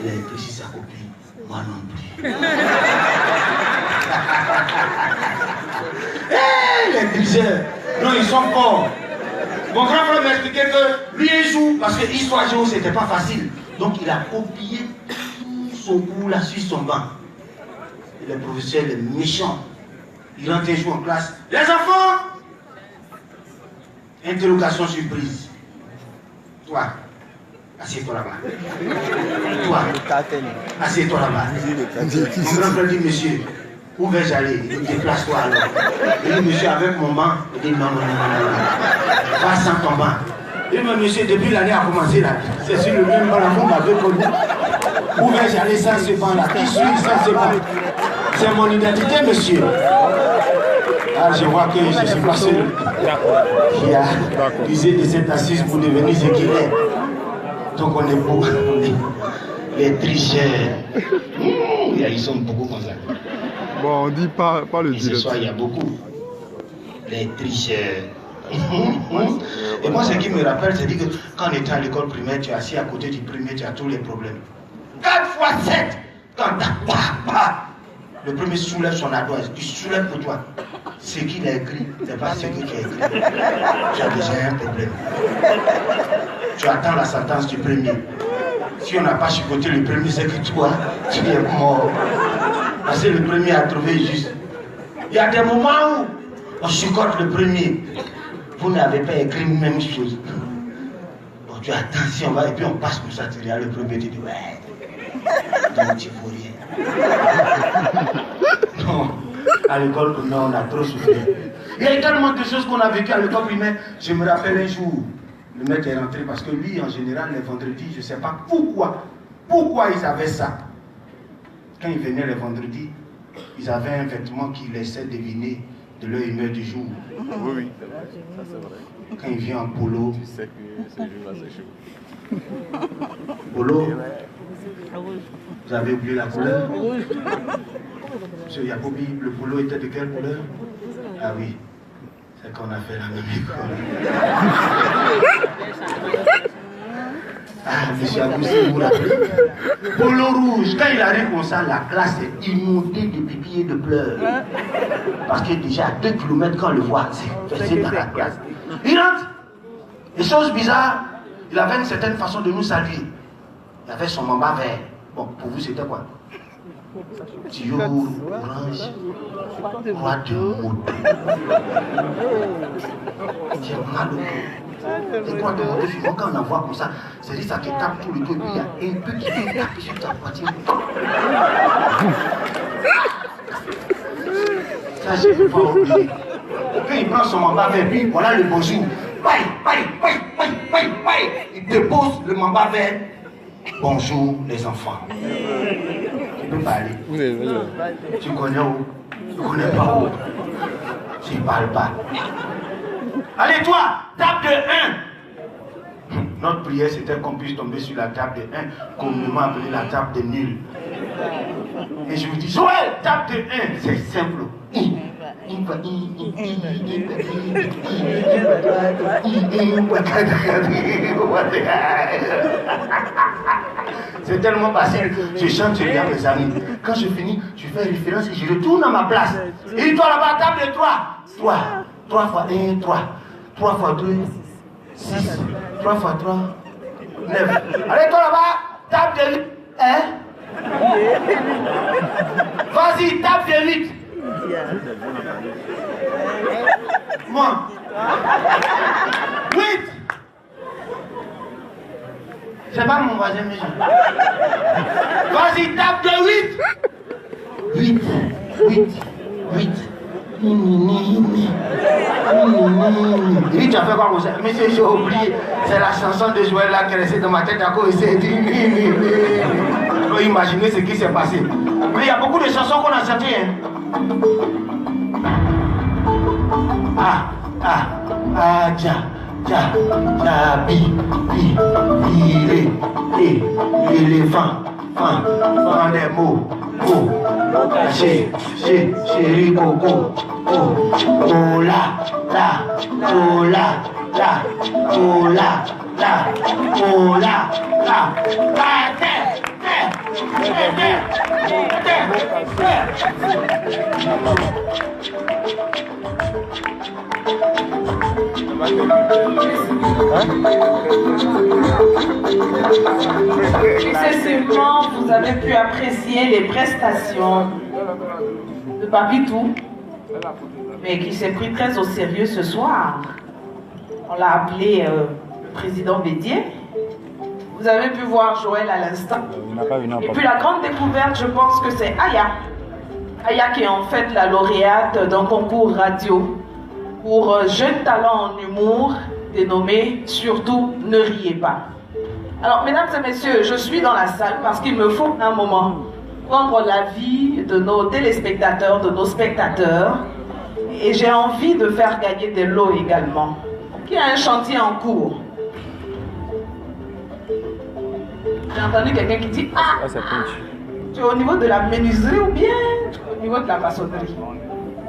Il a écrit sur sa copie, moi non plus. Les tricheurs, non, ils sont forts. Mon grand frère m'expliquait que lui un jour, parce que histoire géo c'était pas facile, donc il a copié tout son cours là sur son banc. Et le professeur est méchant. Il rentre un jour en classe. Les enfants! Interrogation surprise. Toi, assieds-toi là-bas. Toi, assieds-toi là-bas. Mon grand frère dit, monsieur, où vais-je aller? Il dit, déplace-toi alors. Il dit, monsieur, avec mon banc. Il dit, non. Va sans ton banc. Il dit, mais monsieur, depuis l'année a commencé là, c'est sur le même banc là, vous m'avez connu. Où vais-je aller sans ce banc là? Qui suis sans ce banc? C'est mon identité, monsieur. Ah, je vois que je suis pas seul qui a usé de cette assise pour devenir ce qu'il est. Donc on est beaucoup. Les tricheurs. Ils sont beaucoup comme ça. Bon, on dit pas le dire. Ce soir, il y a beaucoup. Les tricheurs. Et moi, ce qui me rappelle, c'est que quand on était à l'école primaire, tu es assis à côté du premier, tu as tous les problèmes. 4 fois 7, quand t'as pas. Le premier soulève son ardoise, tu soulèves pour toi. Ce qu'il a écrit, c'est pas ce que tu as écrit. Tu as déjà un problème. Tu attends la sentence du premier. Si on n'a pas chicoté le premier, c'est que toi, tu es mort. Parce que le premier a trouvé juste. Il y a des moments où on chicote le premier. Vous n'avez pas écrit la même chose. Bon, tu attends, si on va, et puis on passe comme ça, tu regardes le premier, tu dis, ouais. Donc tu ne fous rien. Non, à l'école primaire, on a trop souffert. Il y a tellement de choses qu'on a vécues à l'école primaire. Je me rappelle un jour, Le mec est rentré parce que lui, en général, les vendredis, je ne sais pas pourquoi ils avaient ça. Quand ils venaient les vendredis, ils avaient un vêtement qui laissait deviner de leur humeur du jour. Oui, oui, c'est vrai. Ça, c'est vrai. Quand il vient en polo. Tu sais que ce jour-là, c'est chaud. Polo. Vous avez oublié la couleur? Monsieur Yacobi, le polo était de quelle couleur? Ah oui, c'est qu'on a fait la même école. Ah, monsieur Agoussi, vous vous rappelez? Polo rouge, quand il arrive comme ça, la classe est inondée de pipi et de pleurs. Parce que déjà à 2 km, quand on le voit, c'est dans la classe. Il rentre. Et chose bizarre, il avait une certaine façon de nous saluer. Il avait son mamba vert. Bon, pour vous, c'était quoi? Tuyau orange, croix de moto. J'ai mal au dos. Les croix de moto, souvent quand on en voit comme ça, c'est-à-dire ça te tape tout le dos, puis il y a un peu qui vient taper sur ta poitrine. Ça, j'ai pas oublié. Quand il prend son mamba vert, puis voilà le bonjour. Il dépose le mamba vert. Bonjour les enfants. Tu peux parler. Tu connais où? Tu connais pas où? Tu parles pas. Allez toi, table de 1. Notre prière c'était qu'on puisse tomber sur la table de 1, communément appelée la table de nul. Et je vous dis, Joël, table de 1, c'est simple. C'est tellement facile. Je chante, je regarde mes amis. Quand je finis, je fais référence et je retourne à ma place. Et toi là-bas, table de 3. 3 fois 1, 3. 3 fois 2, 6. 3 fois 3, 9. Allez, toi là-bas, table de 8. Hein? Vas-y, table de 8. Moi. 8. C'est pas mon voisin, mais vas-y, tape de 8. 8. Il tu as fait quoi comme ça? Monsieur, j'ai oublié. C'est la chanson de Joël là qui est restée dans ma tête à cause il s'est dit. Vous imaginez ce qui s'est passé. Mais il y a beaucoup de chansons qu'on a chantées. Éléphant, fan des mots, chéri coco, la, Successivement, vous avez pu apprécier les prestations de Papitou, mais qui s'est pris très au sérieux ce soir. On l'a appelé le président Bédier. Vous avez pu voir Joël à l'instant. Et puis la grande découverte, je pense que c'est Aya. Aya qui est en fait la lauréate d'un concours radio pour jeunes talents en humour dénommé Surtout ne riez pas. Alors mesdames et messieurs, je suis dans la salle parce qu'il me faut un moment prendre l'avis de nos téléspectateurs, de nos spectateurs, et j'ai envie de faire gagner des lots également. Il y a un chantier en cours. J'ai entendu quelqu'un qui dit ah, tu es au niveau de la menuiserie ou bien au niveau de la maçonnerie?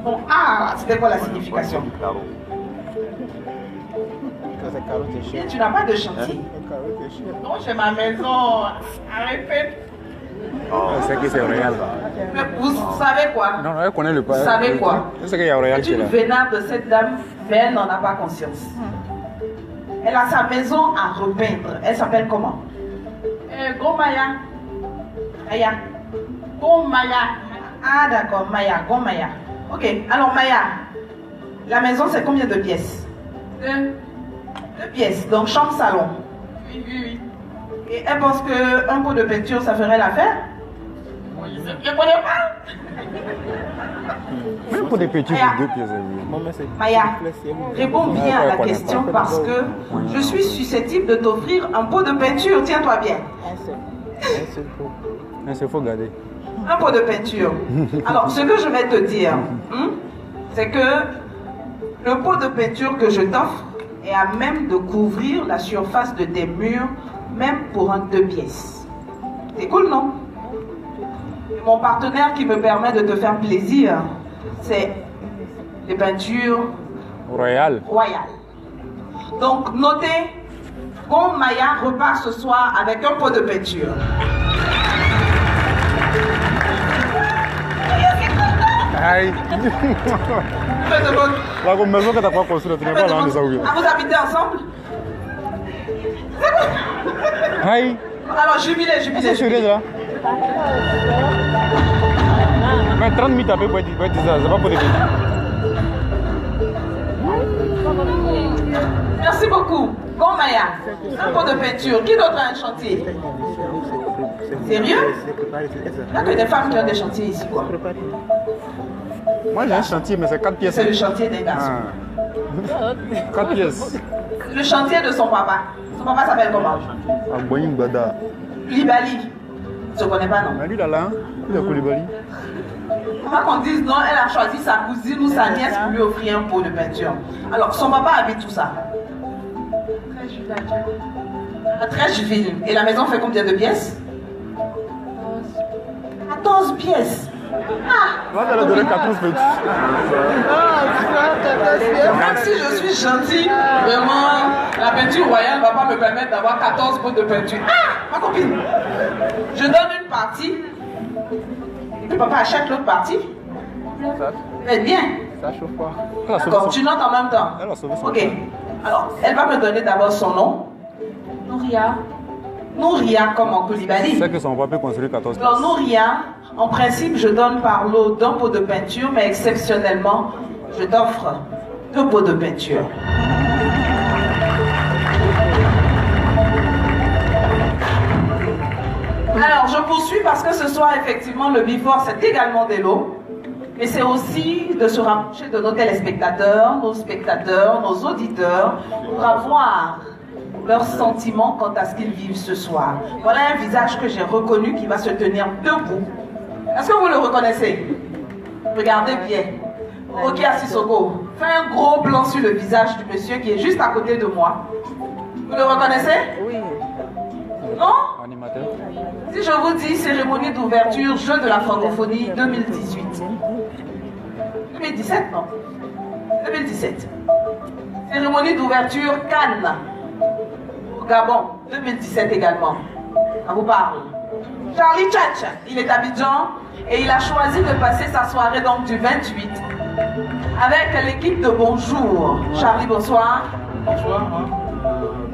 Bon, ah, c'était quoi la signification? Et tu n'as pas de chantier. Non, j'ai ma maison. Arrêtez. C'est que c'est Royal. Mais vous savez quoi? Non, elle connaît le pas. Vous savez quoi? C'est qu'il y a Royal C'est une vénard de cette dame, mais elle n'en a pas conscience. Elle a sa maison à repeindre. Elle s'appelle comment? Gomaya. Maya. Gomaya. Ah d'accord, Maya. Gomaya. Ok, alors Maya, la maison c'est combien de pièces? 2 pièces, donc chambre-salon. Oui. Et elle pense qu'un pot de peinture ça ferait l'affaire? Oui, je ne connais pas. Même pour des petits, Maya. 2 pièces. Oui. Maya, réponds bien à la question parce que je suis susceptible de t'offrir un pot de peinture. Tiens-toi bien. Mais c'est faut garder. Un pot de peinture. Alors, ce que je vais te dire, c'est que le pot de peinture que je t'offre est à même de couvrir la surface de tes murs, même pour un 2 pièces. C'est cool, non? Et mon partenaire qui me permet de te faire plaisir, c'est des peintures Royal. royales. Donc, notez, bon Maya repart ce soir avec un pot de peinture. Aïe. Je te demande, La maison que tu n'as pas construite, tu n'es pas là, les aouilles. ah, vous habitez ensemble? Aïe. Alors, jubilé. C'est sérieux là? Mais 30 minutes après, pour dire ça, c'est pas pour les petits. Merci beaucoup. Bon Maya, un pot de peinture. Qui d'autre a un chantier? Sérieux? Il n'y a que des femmes qui ont des chantiers ici, quoi. Moi j'ai un chantier, mais c'est 4 pièces. C'est le chantier des garçons. 4 pièces. Le chantier de son papa. Son papa s'appelle comment? Boying Bada. Libali. Tu ne connais pas, non? Mais lui là, il est Koulibaly. Comment qu'on dise non, elle a choisi sa cousine ou sa nièce pour lui offrir un pot de peinture. Alors, son papa habite où ça? À Trècheville. Et la maison fait combien de pièces? 14 pièces. Ah! Là, elle a donné 14 petits. Même si je suis gentille, vraiment, la peinture royale ne va pas me permettre d'avoir 14 pots de peinture. Ah! Ma copine! Je donne une partie. Et puis papa achète l'autre partie. Eh bien. Ça chauffe pas. D'accord, tu notes en même temps. Elle a sauvé son Ok. Alors, elle va me donner d'abord son nom. Nouria. Nouria comme en Koulibaly. C'est que son papa peut construire 14 pièces. Alors, Nouria, en principe, je donne par lot d'un pot de peinture, mais exceptionnellement, je t'offre 2 pots de peinture. Alors, je poursuis parce que ce soir, effectivement, le before, c'est également des lots. Mais c'est aussi de se rapprocher de nos téléspectateurs, nos spectateurs, nos auditeurs, pour avoir leurs sentiments quant à ce qu'ils vivent ce soir. Voilà un visage que j'ai reconnu qui va se tenir debout. Est-ce que vous le reconnaissez? Regardez bien. Okia Sissoko, fais un gros plan sur le visage du monsieur qui est juste à côté de moi. Vous le reconnaissez? Oui. Non? Animateur. Si je vous dis cérémonie d'ouverture, Jeux de la francophonie 2018. 2017, non? 2017. Cérémonie d'ouverture Cannes. Au Gabon, 2017 également. Ça vous parle? Charlie Tchatch, il est à Abidjan et il a choisi de passer sa soirée donc du 28 avec l'équipe de Bonjour. Charlie, bonsoir. Bonsoir,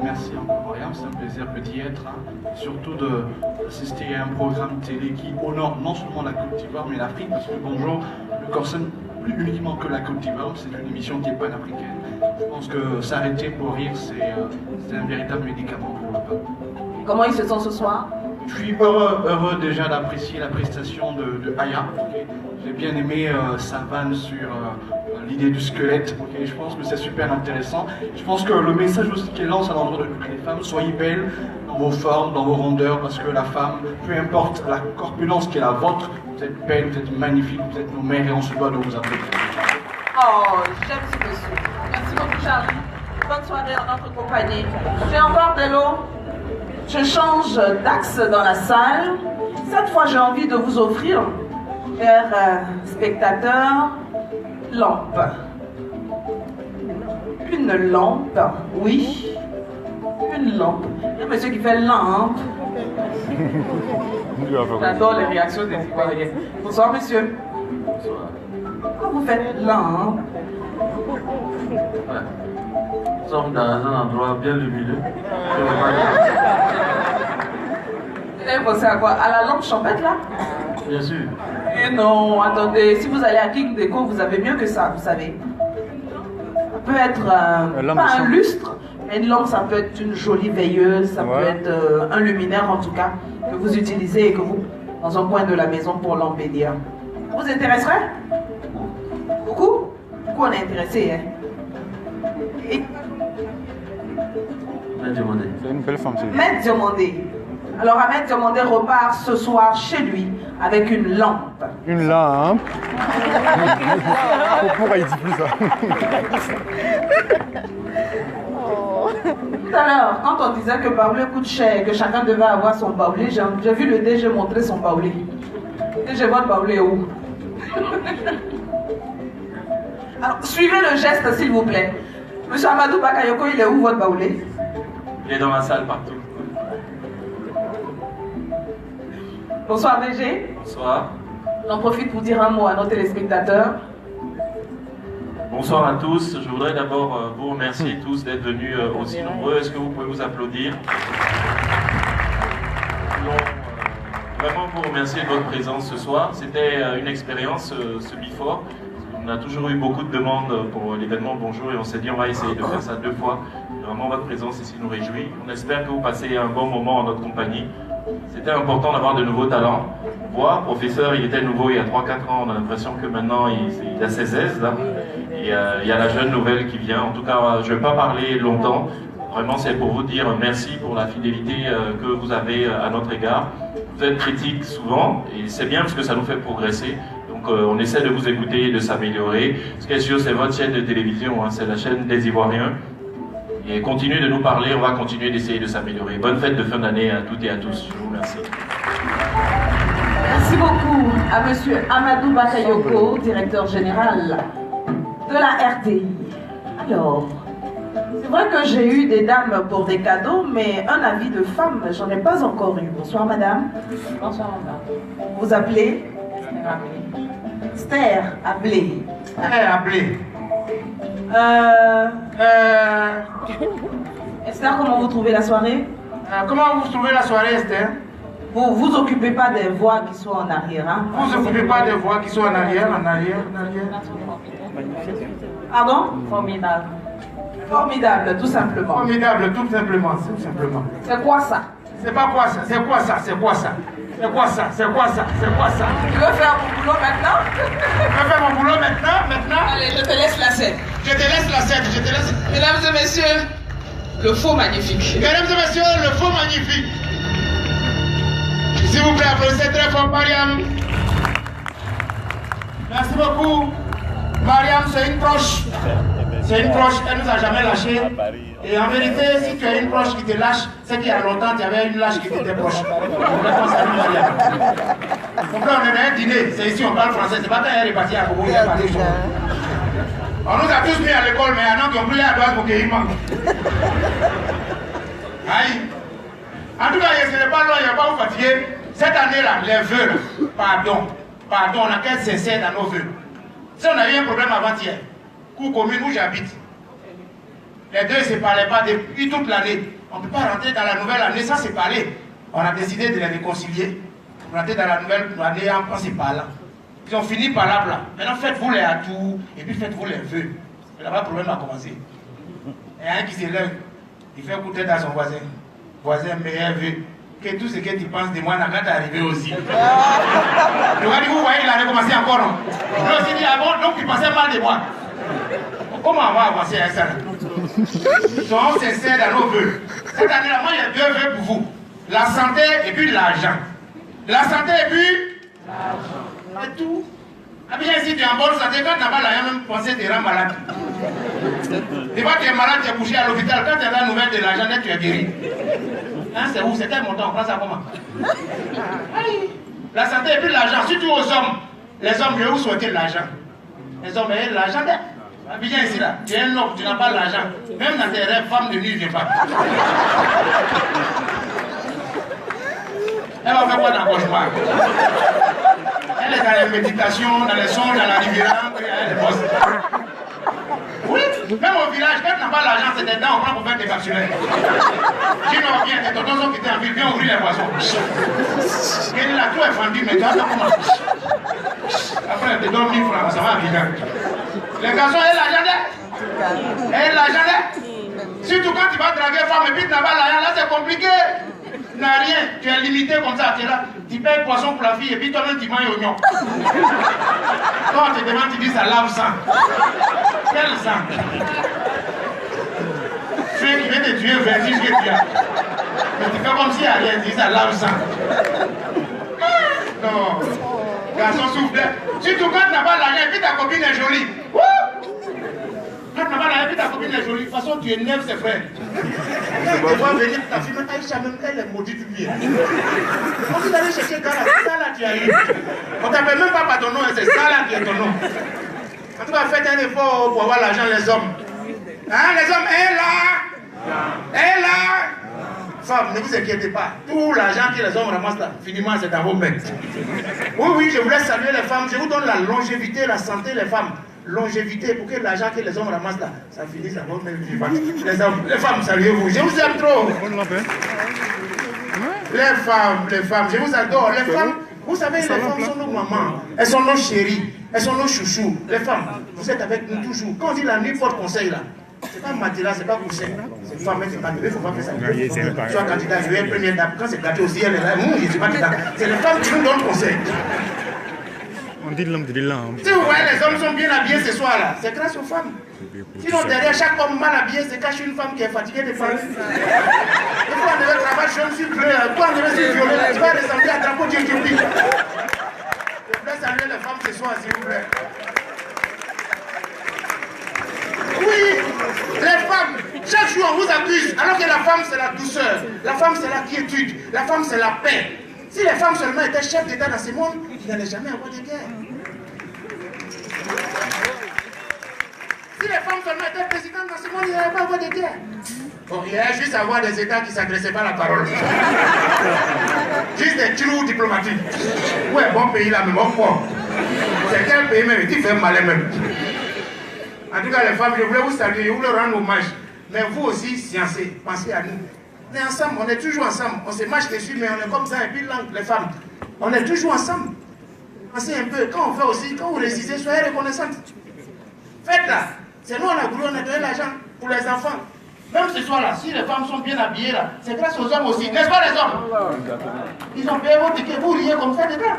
merci encore Mariam, c'est un plaisir d'y être, surtout d'assister à un programme télé qui honore non seulement la Côte d'Ivoire mais l'Afrique, parce que Bonjour ne concerne plus uniquement que la Côte d'Ivoire, c'est une émission qui est panafricaine. Je pense que s'arrêter pour rire, c'est un véritable médicament pour le peuple. Comment ils se sentent ce soir? Je suis heureux déjà d'apprécier la prestation de Aya. Okay. J'ai bien aimé sa vanne sur l'idée du squelette. Okay. Je pense que c'est super intéressant. Je pense que le message aussi qu'elle lance à l'endroit de toutes les femmes, soyez belles dans vos formes, dans vos rondeurs, parce que la femme, peu importe la corpulence qui est la vôtre, vous êtes belle, vous êtes magnifique, vous êtes nos mères et on se doit de vous applaudir. Oh, j'aime ce monsieur. Merci beaucoup Charlie. Bonne soirée en notre compagnie. J'ai encore de l'eau. Je change d'axe dans la salle. Cette fois, j'ai envie de vous offrir, chers spectateurs, lampe. Une lampe, oui. Une lampe. Il y a un monsieur qui fait lampe. J'adore les réactions des Ivoiriens. Bonsoir, monsieur. Bonsoir. Pourquoi vous faites lampe? Nous sommes dans un endroit bien lumineux. Vous avez pensé à quoi? À la lampe champêtre là? Bien sûr. Et non, attendez, si vous allez à King Deco, vous avez mieux que ça, vous savez. Ça peut être pas un lustre, mais une lampe, ça peut être une jolie veilleuse, ça peut être un luminaire en tout cas, que vous utilisez et que vous, dans un coin de la maison pour l'embellir. Vous intéresserait? coup, on est intéressé. Hein. Et... C'est une belle femme, c'est Maître Diomandé. Alors, Ahmed Diomandé repart ce soir chez lui avec une lampe. Une lampe. Pourquoi il dit plus ça? Tout à l'heure, quand on disait que baoulé coûte cher, que chacun devait avoir son baoulé, j'ai vu le DG montrer son baoulé. DG, votre baoulé est où? Alors, suivez le geste, s'il vous plaît. Monsieur Amadou Bakayoko, il est où, votre baoulé? Il est dans la salle partout. Bonsoir, DG. Bonsoir. J'en profite pour dire un mot à nos téléspectateurs. Bonsoir à tous. Je voudrais d'abord vous remercier tous d'être venus aussi nombreux. Est-ce que vous pouvez vous applaudir? Nous voulons vraiment vous remercier de votre présence ce soir. C'était une expérience, ce Before. On a toujours eu beaucoup de demandes pour l'événement Bonjour et on s'est dit on va essayer de faire ça 2 fois. Vraiment votre présence ici nous réjouit. On espère que vous passez un bon moment en notre compagnie. C'était important d'avoir de nouveaux talents. Voir, professeur, il était nouveau il y a 3-4 ans, on a l'impression que maintenant il a ses aises là. Et il y a la jeune nouvelle qui vient. En tout cas, je ne vais pas parler longtemps. Vraiment, c'est pour vous dire merci pour la fidélité que vous avez à notre égard. Vous êtes critique souvent et c'est bien parce que ça nous fait progresser. Donc on essaie de vous écouter et de s'améliorer. Ce qui est sûr, c'est votre chaîne de télévision, hein, c'est la chaîne des Ivoiriens. Et continuez de nous parler, on va continuer d'essayer de s'améliorer. Bonne fête de fin d'année à toutes et à tous. Je vous remercie. Merci beaucoup à Monsieur Amadou Bakayoko, directeur général de la RTI. Alors, c'est vrai que j'ai eu des dames pour des cadeaux, mais un avis de femme, j'en ai pas encore eu. Bonsoir madame. Bonsoir madame. Vous appelez Esther Ablé. Ablé. Esther, comment vous trouvez la soirée? Comment vous trouvez la soirée, Esther? Vous vous occupez pas des voix qui sont en arrière, hein? Vous occupez pas des voix qui sont en arrière, en arrière. Pardon? Formidable. Formidable, tout simplement. Formidable, tout simplement, tout simplement. C'est quoi ça? C'est pas quoi ça, c'est quoi ça, c'est quoi ça? C'est quoi ça, c'est quoi ça, c'est quoi ça? Tu veux faire mon boulot maintenant? Je veux faire mon boulot maintenant? Allez, je te laisse la scène. Je te laisse la scène, je te laisse. Mesdames et messieurs, le faux magnifique. Mesdames et messieurs, le faux magnifique. S'il vous plaît, applaudissez très fort Mariam. Merci beaucoup. Mariam, c'est une proche. C'est une proche, elle ne nous a jamais lâchés. Et en vérité, si tu as une proche qui te lâche, c'est qu'il y a longtemps, tu avais une lâche qui t'était proche. Donc là, on est dans un dîner. C'est ici, on parle français. C'est pas quand elle est partie à Bobo, il a parlé chaud. On nous a tous mis à l'école, mais il y en a qui ont pris la droite pour qu'il manque. Aïe. En tout cas, ce n'est pas long, il n'y a pas vous fatiguer. Cette année-là, les vœux, pardon, on a qu'à être sincère dans nos vœux. Si on a eu un problème avant-hier, cour commune où j'habite, les deux ne se parlaient pas depuis toute l'année. On ne peut pas rentrer dans la nouvelle année sans se parler. On a décidé de les réconcilier. On rentrer dans la nouvelle année en se parlant. Ils ont fini par là. Maintenant, faites-vous les atouts et puis faites-vous les vœux. Et là-bas, le problème a commencé. Il y a un qui se lève, il fait écouter à son voisin. Voisin, meilleur vœu. Que tout ce que tu penses de moi n'a qu'à t'arriver aussi. Le gars dit, vous voyez, il a recommencé encore, non? Je me suis dit, ah bon, donc il pensait mal de moi. Comment on va avancer avec ça? Soyons sincères dans nos vœux. Cette année-là, moi, il y a 2 vœux pour vous. La santé et puis l'argent. La santé et puis l'argent. C'est tout. Ah bien, si tu es en bonne santé, quand tu n'as pas l'argent, même penser te rendre malade. Des fois, tu es malade, tu es couché à l'hôpital. Quand tu as la nouvelle de l'argent, tu es guéri. Hein, c'est où? C'est quel montant? On prend ça comment? Allez. La santé et puis l'argent, surtout aux hommes. Les hommes, je vais vous souhaiter l'argent. Les hommes, l'argent, viens ici là. Tu es un homme, tu n'as pas l'argent. Même dans tes rêves, femme de nuit, viens pas. Elle va faire quoi dans le cauchemar? Elle est dans la méditation, dans les songes, dans la rivière. Elle est bosse. Oui, même au village, quand tu n'as pas l'argent, c'est des dents, on prend pour faire des capsulaires. Dis non, viens, tes tontons sont quittés en ville, viens ouvrir les boissons. Elle est là, tout est fendu, mais tu as comment? Après, elle te donne 1000 francs, ça va bien. Les garçons, elle l'argent d'elle. Elle l'argent d'elle. Surtout quand tu vas draguer femme et puis tu n'as pas l'argent, là c'est compliqué. Tu n'as rien, tu es limité comme ça, tu es là. Tu payes poisson pour la fille et puis toi-même tu manges oignon. Quand on te demande, tu dis ça lave sang. Quel sang? Celui qui vient de tuer, vertige que tu as. Mais tu fais comme si rien, dit ça lave sang. Non. Garçon souffle. Surtout quand tu n'as pas l'argent et puis ta copine est jolie. Quand tu n'as pas l'argent et puis ta copine est jolie, de toute façon tu énerves ses frères. Quand tu vois venir ta fille, Aïcha même, elle est maudite bien. On dit d'aller chercher ça là tu as eu. On t'appelle même pas par ton nom, c'est ça là qui est ton nom. En tout cas, faites un effort pour avoir l'argent, les hommes. Hein, les hommes, est là. Est là. Femmes, ne vous inquiétez pas. Tout l'argent que les hommes ramassent là, finalement, c'est dans vos mains. Oui, je voulais saluer les femmes. Je vous donne la longévité, la santé, les femmes. Longévité pour que l'argent que les hommes ramassent là, ça finisse à vos mains vivantes. Les femmes, saluez-vous. Je vous aime trop. Les femmes, je vous adore. Les femmes, vous savez, les femmes sont nos mamans. Elles sont nos chéries. Elles sont nos chouchous. Les femmes, vous êtes avec nous toujours. Quand on dit la nuit porte conseil là, c'est pas matelas, c'est pas coussin. C'est une femme, c'est pas bébé, il ne faut pas faire ça. Tu as candidat, je vais être première dame. Quand c'est gâté aussi, elle est là. Je ne suis pas candidat. C'est les femmes qui nous donnent conseil. On dit l'homme, Si vous voyez, les hommes sont bien habillés ce soir là, c'est grâce aux femmes. Sinon, derrière chaque homme mal habillé se cache une femme qui est fatiguée de parler. Et toi, on devait travailler jaune sur bleu, toi, on devait sur violet, tu vas ressembler à drapeau d'Éthiopie. Je voulais saluer les femmes ce soir, s'il vous plaît. Oui, les femmes, chaque jour on vous accuse, alors que la femme c'est la douceur, la femme c'est la quiétude, la femme c'est la paix. Si les femmes seulement étaient chefs d'État dans ce monde, il n'allait jamais avoir de guerre. Si les femmes seulement étaient présidentes dans ce monde, il n'allait pas avoir de guerre. Bon, il y a juste à avoir des États qui ne s'agressaient pas à la parole. Juste des trous diplomatiques. Où est bon pays là, même au fort. C'est quel pays même qui fait malin même. En tout cas, les femmes, je voulais vous saluer, je voulais rendre hommage. Mais vous aussi, sciencez, pensez à nous. On est ensemble, on est toujours ensemble. On se marche dessus, mais on est comme ça. Et puis, les femmes, on est toujours ensemble. Pensez un peu. Quand on fait aussi, quand vous réussissez, soyez reconnaissantes. Faites-la. C'est nous, on a voulu, on a donné l'argent pour les enfants. Même ce soir-là, si les femmes sont bien habillées, là, c'est grâce aux hommes aussi. N'est-ce pas, les hommes? Ils ont payé vos tickets, vous riez comme ça dedans.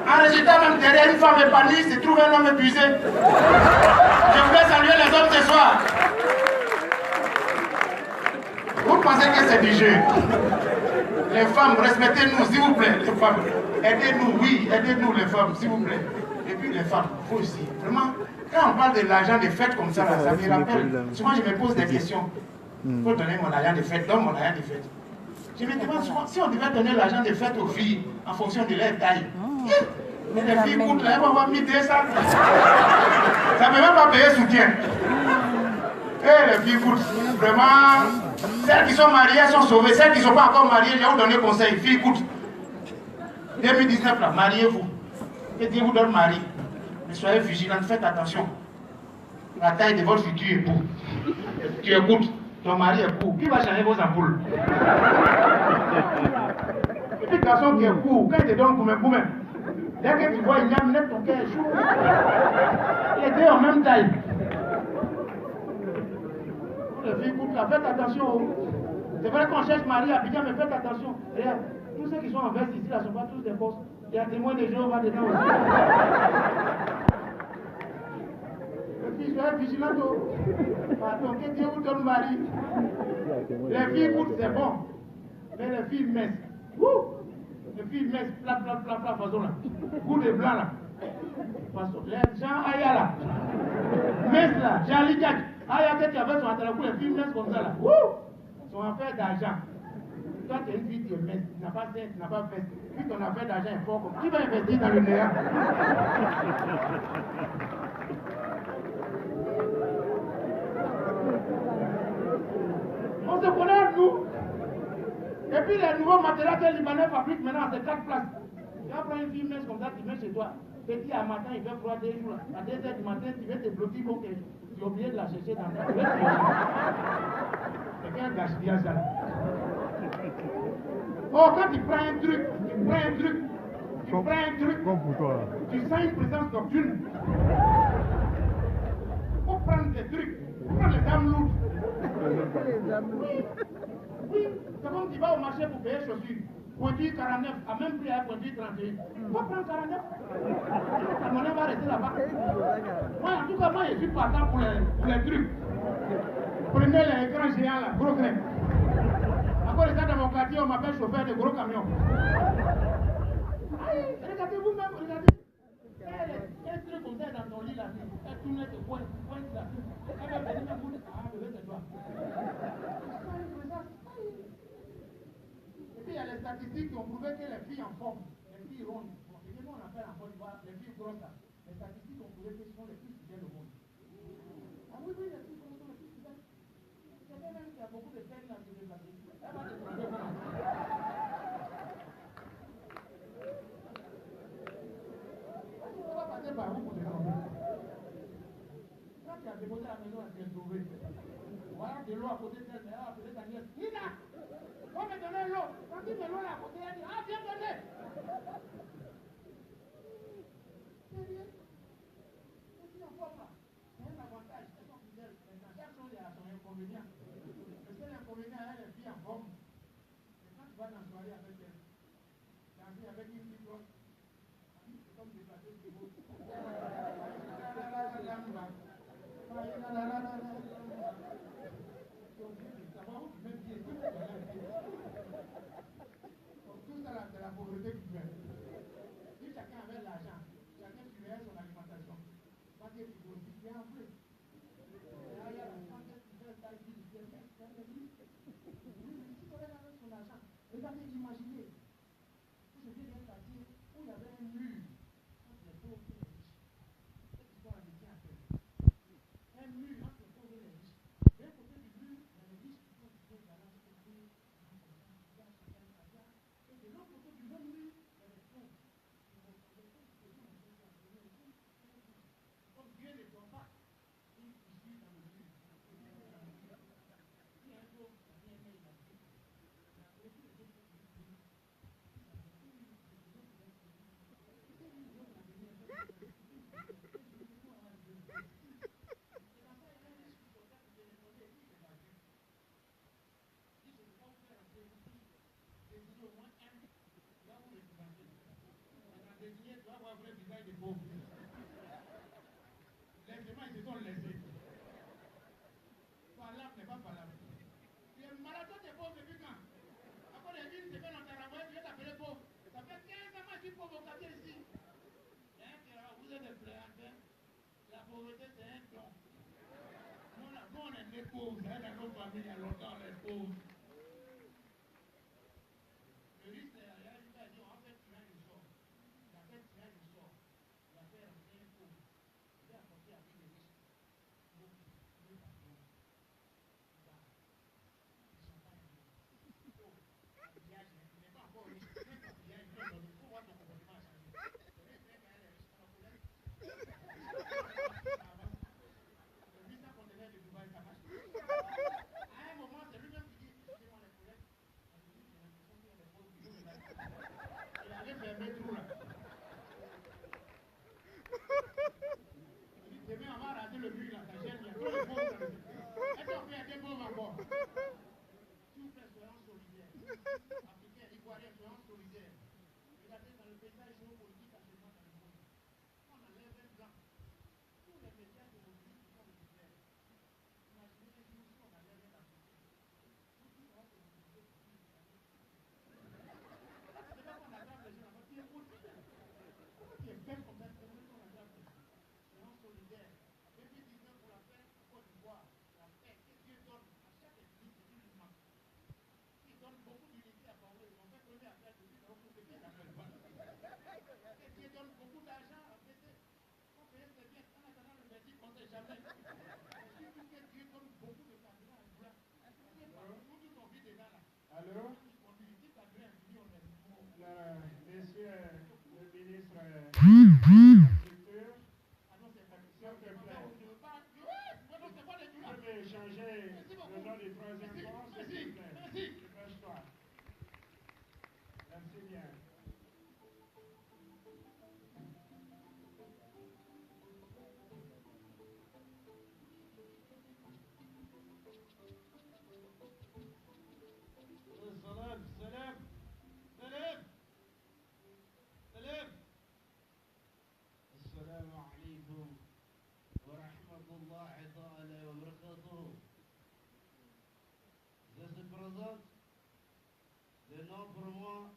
En résultat, même derrière une femme épanouie, se trouve un homme épuisé. Je voulais saluer les hommes ce soir. Vous pensez que c'est du jeu? Les femmes, respectez-nous, s'il vous plaît, les femmes. Aidez-nous, oui, aidez-nous, les femmes, s'il vous plaît. Et puis les femmes, vous aussi. Vraiment, quand on parle de l'argent des fêtes comme ça, là, ça me rappelle. Souvent, je me pose des questions. Il faut donner mon argent de fête, donne mon argent de fête. Je me demande souvent, si on devait donner l'argent de fête aux filles en fonction de leur taille. Mais les filles coûtent là, elles vont avoir mis 200. Ça ne peut même pas payer soutien. Et les filles coûtent. Vraiment, celles qui sont mariées, elles sont sauvées. Celles qui ne sont pas encore mariées, je vais vous donner conseil. Filles coûtent. 2019 là, mariez-vous. Que Dieu vous donne mari. Mais soyez vigilantes, faites attention. La taille de votre futur époux. Tu écoutes, ton mari est court. Qui va changer vos ampoules? Et puis, garçon qui est court, quand il te donne pour même, dès que tu vois, il y a même ton cœur chaud. Les deux en même taille. Les filles, écoute, là, faites attention. C'est vrai qu'on cherche mari à Abidjan, mais faites attention. Regarde, tous ceux qui sont en veste ici, là, ne sont pas tous des forces. Il y a témoins de Jéhovah dedans aussi. Les filles, soyez vigilantes. Pardon, que Dieu vous donne mari. Les filles, écoute, c'est bon. Mais les filles minces. Les filles minces, plat, façon là. Goût de blanc là. Façon. Les gens Aya là. Minces là, Jean Lidiac. Aya, que tu avais son attelage, les filles minces comme ça là. Sont en affaire d'argent. Toi, tu es une fille qui est mince, tu n'as pas fait, tu n'as pas fait. Puis ton affaire d'argent est fort comme. Qui va investir dans le néant? On se connaît, nous. Et puis les nouveaux matériaux que les Libanais fabriquent maintenant, c'est 4 places. Tu vas prendre une fille mince comme ça, tu mets chez toi. Petit à matin, il fait froid 2 jours. À 2 h du matin, tu veux te bloquer pour que tu es obligé de la chercher dans ta tête. C'est quel gaspillage ça? Oh, quand tu prends un truc, tu sens une présence nocturne. Faut prendre des trucs, faut prendre les dames lourdes. Oui, c'est comme tu vas au marché pour payer chaussures. Pointure 49 a même pris à pointure 31. On va prendre 49. La monnaie va rester là-bas. Moi, en tout cas, moi, je suis partant pour les trucs. Prenez les écrans géants là, gros crème. Encore les gars dans mon quartier, on m'appelle chauffeur de gros camions. Aïe, regardez vous-même, regardez. Un truc comme ça dans ton lit là, elle tourne de pointe là. Elle va venir me dire, ah, bébé, c'est toi. Et puis il y a les statistiques qui ont prouvé que les filles en forme, les filles rondes, bon, c'est ce qu'on appelle en Côte d'Ivoire, les filles grosses là, les statistiques ont prouvé que ce sont les plus fidèles au monde. Ah oui, oui, les filles grosses sont les plus fidèles. C'est vrai même qu'il y a beaucoup de peines là sur les statistiques. Elle va te tromper comment. On va passer par où pour te tromper. Quand tu as déposé la maison, elle s'est trouvée. Voilà de l'eau à côté d'elle, mais elle a appelé sa nièce. Nina, on me donner l'eau. Quand il met l'eau là à côté, elle dit, ah, viens donner. C'est bien. Et puis en forme là, c'est un avantage. Elles sont fidèles. Maintenant, chaque chose a son inconvénient. Le seul inconvénient, elle est bien en forme. Et quand tu vas dans la soirée avec elle, danser avec une petite grosse, c'est comme déplacer du beau. Tout ça là, c'est la pauvreté qui fait. Si chacun avait l'argent, chacun suivait son alimentation, quand il est aussi bien en plus. Et là, il y a la santé qui fait ça, il dit, c'est l'église. Oui, si on avait son argent, regardez, imaginez. Je viens d'un quartier où il y avait un mur entre les pauvres et les riches. Cette histoire me tient à cœur. Un mur entre les pauvres et les riches. D'un côté du mur, il y a les riches qui font du pauvre dans l'âge de Dieu. Et de l'autre côté du même mur, il y a les pauvres. Comme Dieu ne doit pas, il suit dans le mur. Si un pauvre, ça vient aimer la vie. Tu vas voir le visage des pauvres. Les humains, ils se sont laissés. Parlable n'est pas parlable. Tu es marathon des pauvres depuis quand? Après une semaine, on t'a renvoyé, tu viens t'appeler pauvre. Ça fait 15 ans que je suis pauvre au quartier ici. Vous êtes des plaignants. La pauvreté, c'est un don. Nous, on est des pauvres. Dans nos familles, il y a longtemps, les pauvres. Le risque, c'est la réalité, on va faire tirer du sort. Il a fait tirer du sort. Il a fait rentrer un pauvre. Il a apporté à vie des riches. Donc, deux patrons. Ils sont pas aimés. Oh, l'habillage, il n'est pas encore riche. Même l'habillage, il faut voir ton comportement changer. C'est vrai, c'est qu'elle est riche, on va pouvoir. Le visa conteneur de Dubaï, ça marche. À un moment, c'est lui-même qui dit, excusez-moi les collègues, il allait fermer tout là. Il dit, demain, on va raser le mur là, ça gêne, il y a trop de pauvres dans le mur. Est-ce qu'on peut aider pauvres encore? S'il vous plaît, soyons solidaires. Africains, Ivoiriens, soyons solidaires. Regardez dans le paysage géopolitique actuellement dans le monde. On enlève un blanc. Tous les médias aujourd'hui qui sont militaires. Imaginez un jour si on enlève un Africain. Tout qui va se mobiliser pour une année. C'est là qu'on attrape les gens là-bas. Tu es possible. Pourquoi tu es bête comme ça? C'est là qu'on attrape les gens. Soyons solidaires. 2019 pour la paix en Côte d'Ivoire. La paix que Dieu donne à chaque église, c'est une manque. Il donne beaucoup d'unité à Congo. Ils ont fait premier à faire depuis leur côté qui n'appelle pas. Et Dieu donne beaucoup d'argent à péter. On paye c'est bien. En attendant le verdict, on ne sait jamais. C'est surtout que Dieu donne beaucoup de carburant à blanc. Nous tous on vit dedans là. Allô? On dit, si carburant est fini, on est mort. Monsieur le ministre de l'Agriculture, je vais échanger le nom du troisième point, s'il vous plaît. Dépêche-toi. Merci bien. Le Le nom pour moi,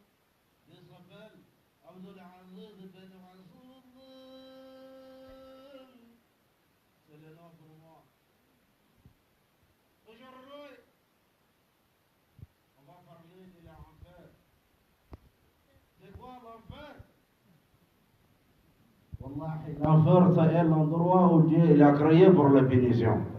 il s'appelle Abdul Aziz Ben Masoud. C'est le nom pour moi. Aujourd'hui, on va parler de l'enfer. C'est quoi l'enfer? Wallahi, l'enfer, c'est l'endroit où Dieu il a créé pour la punition.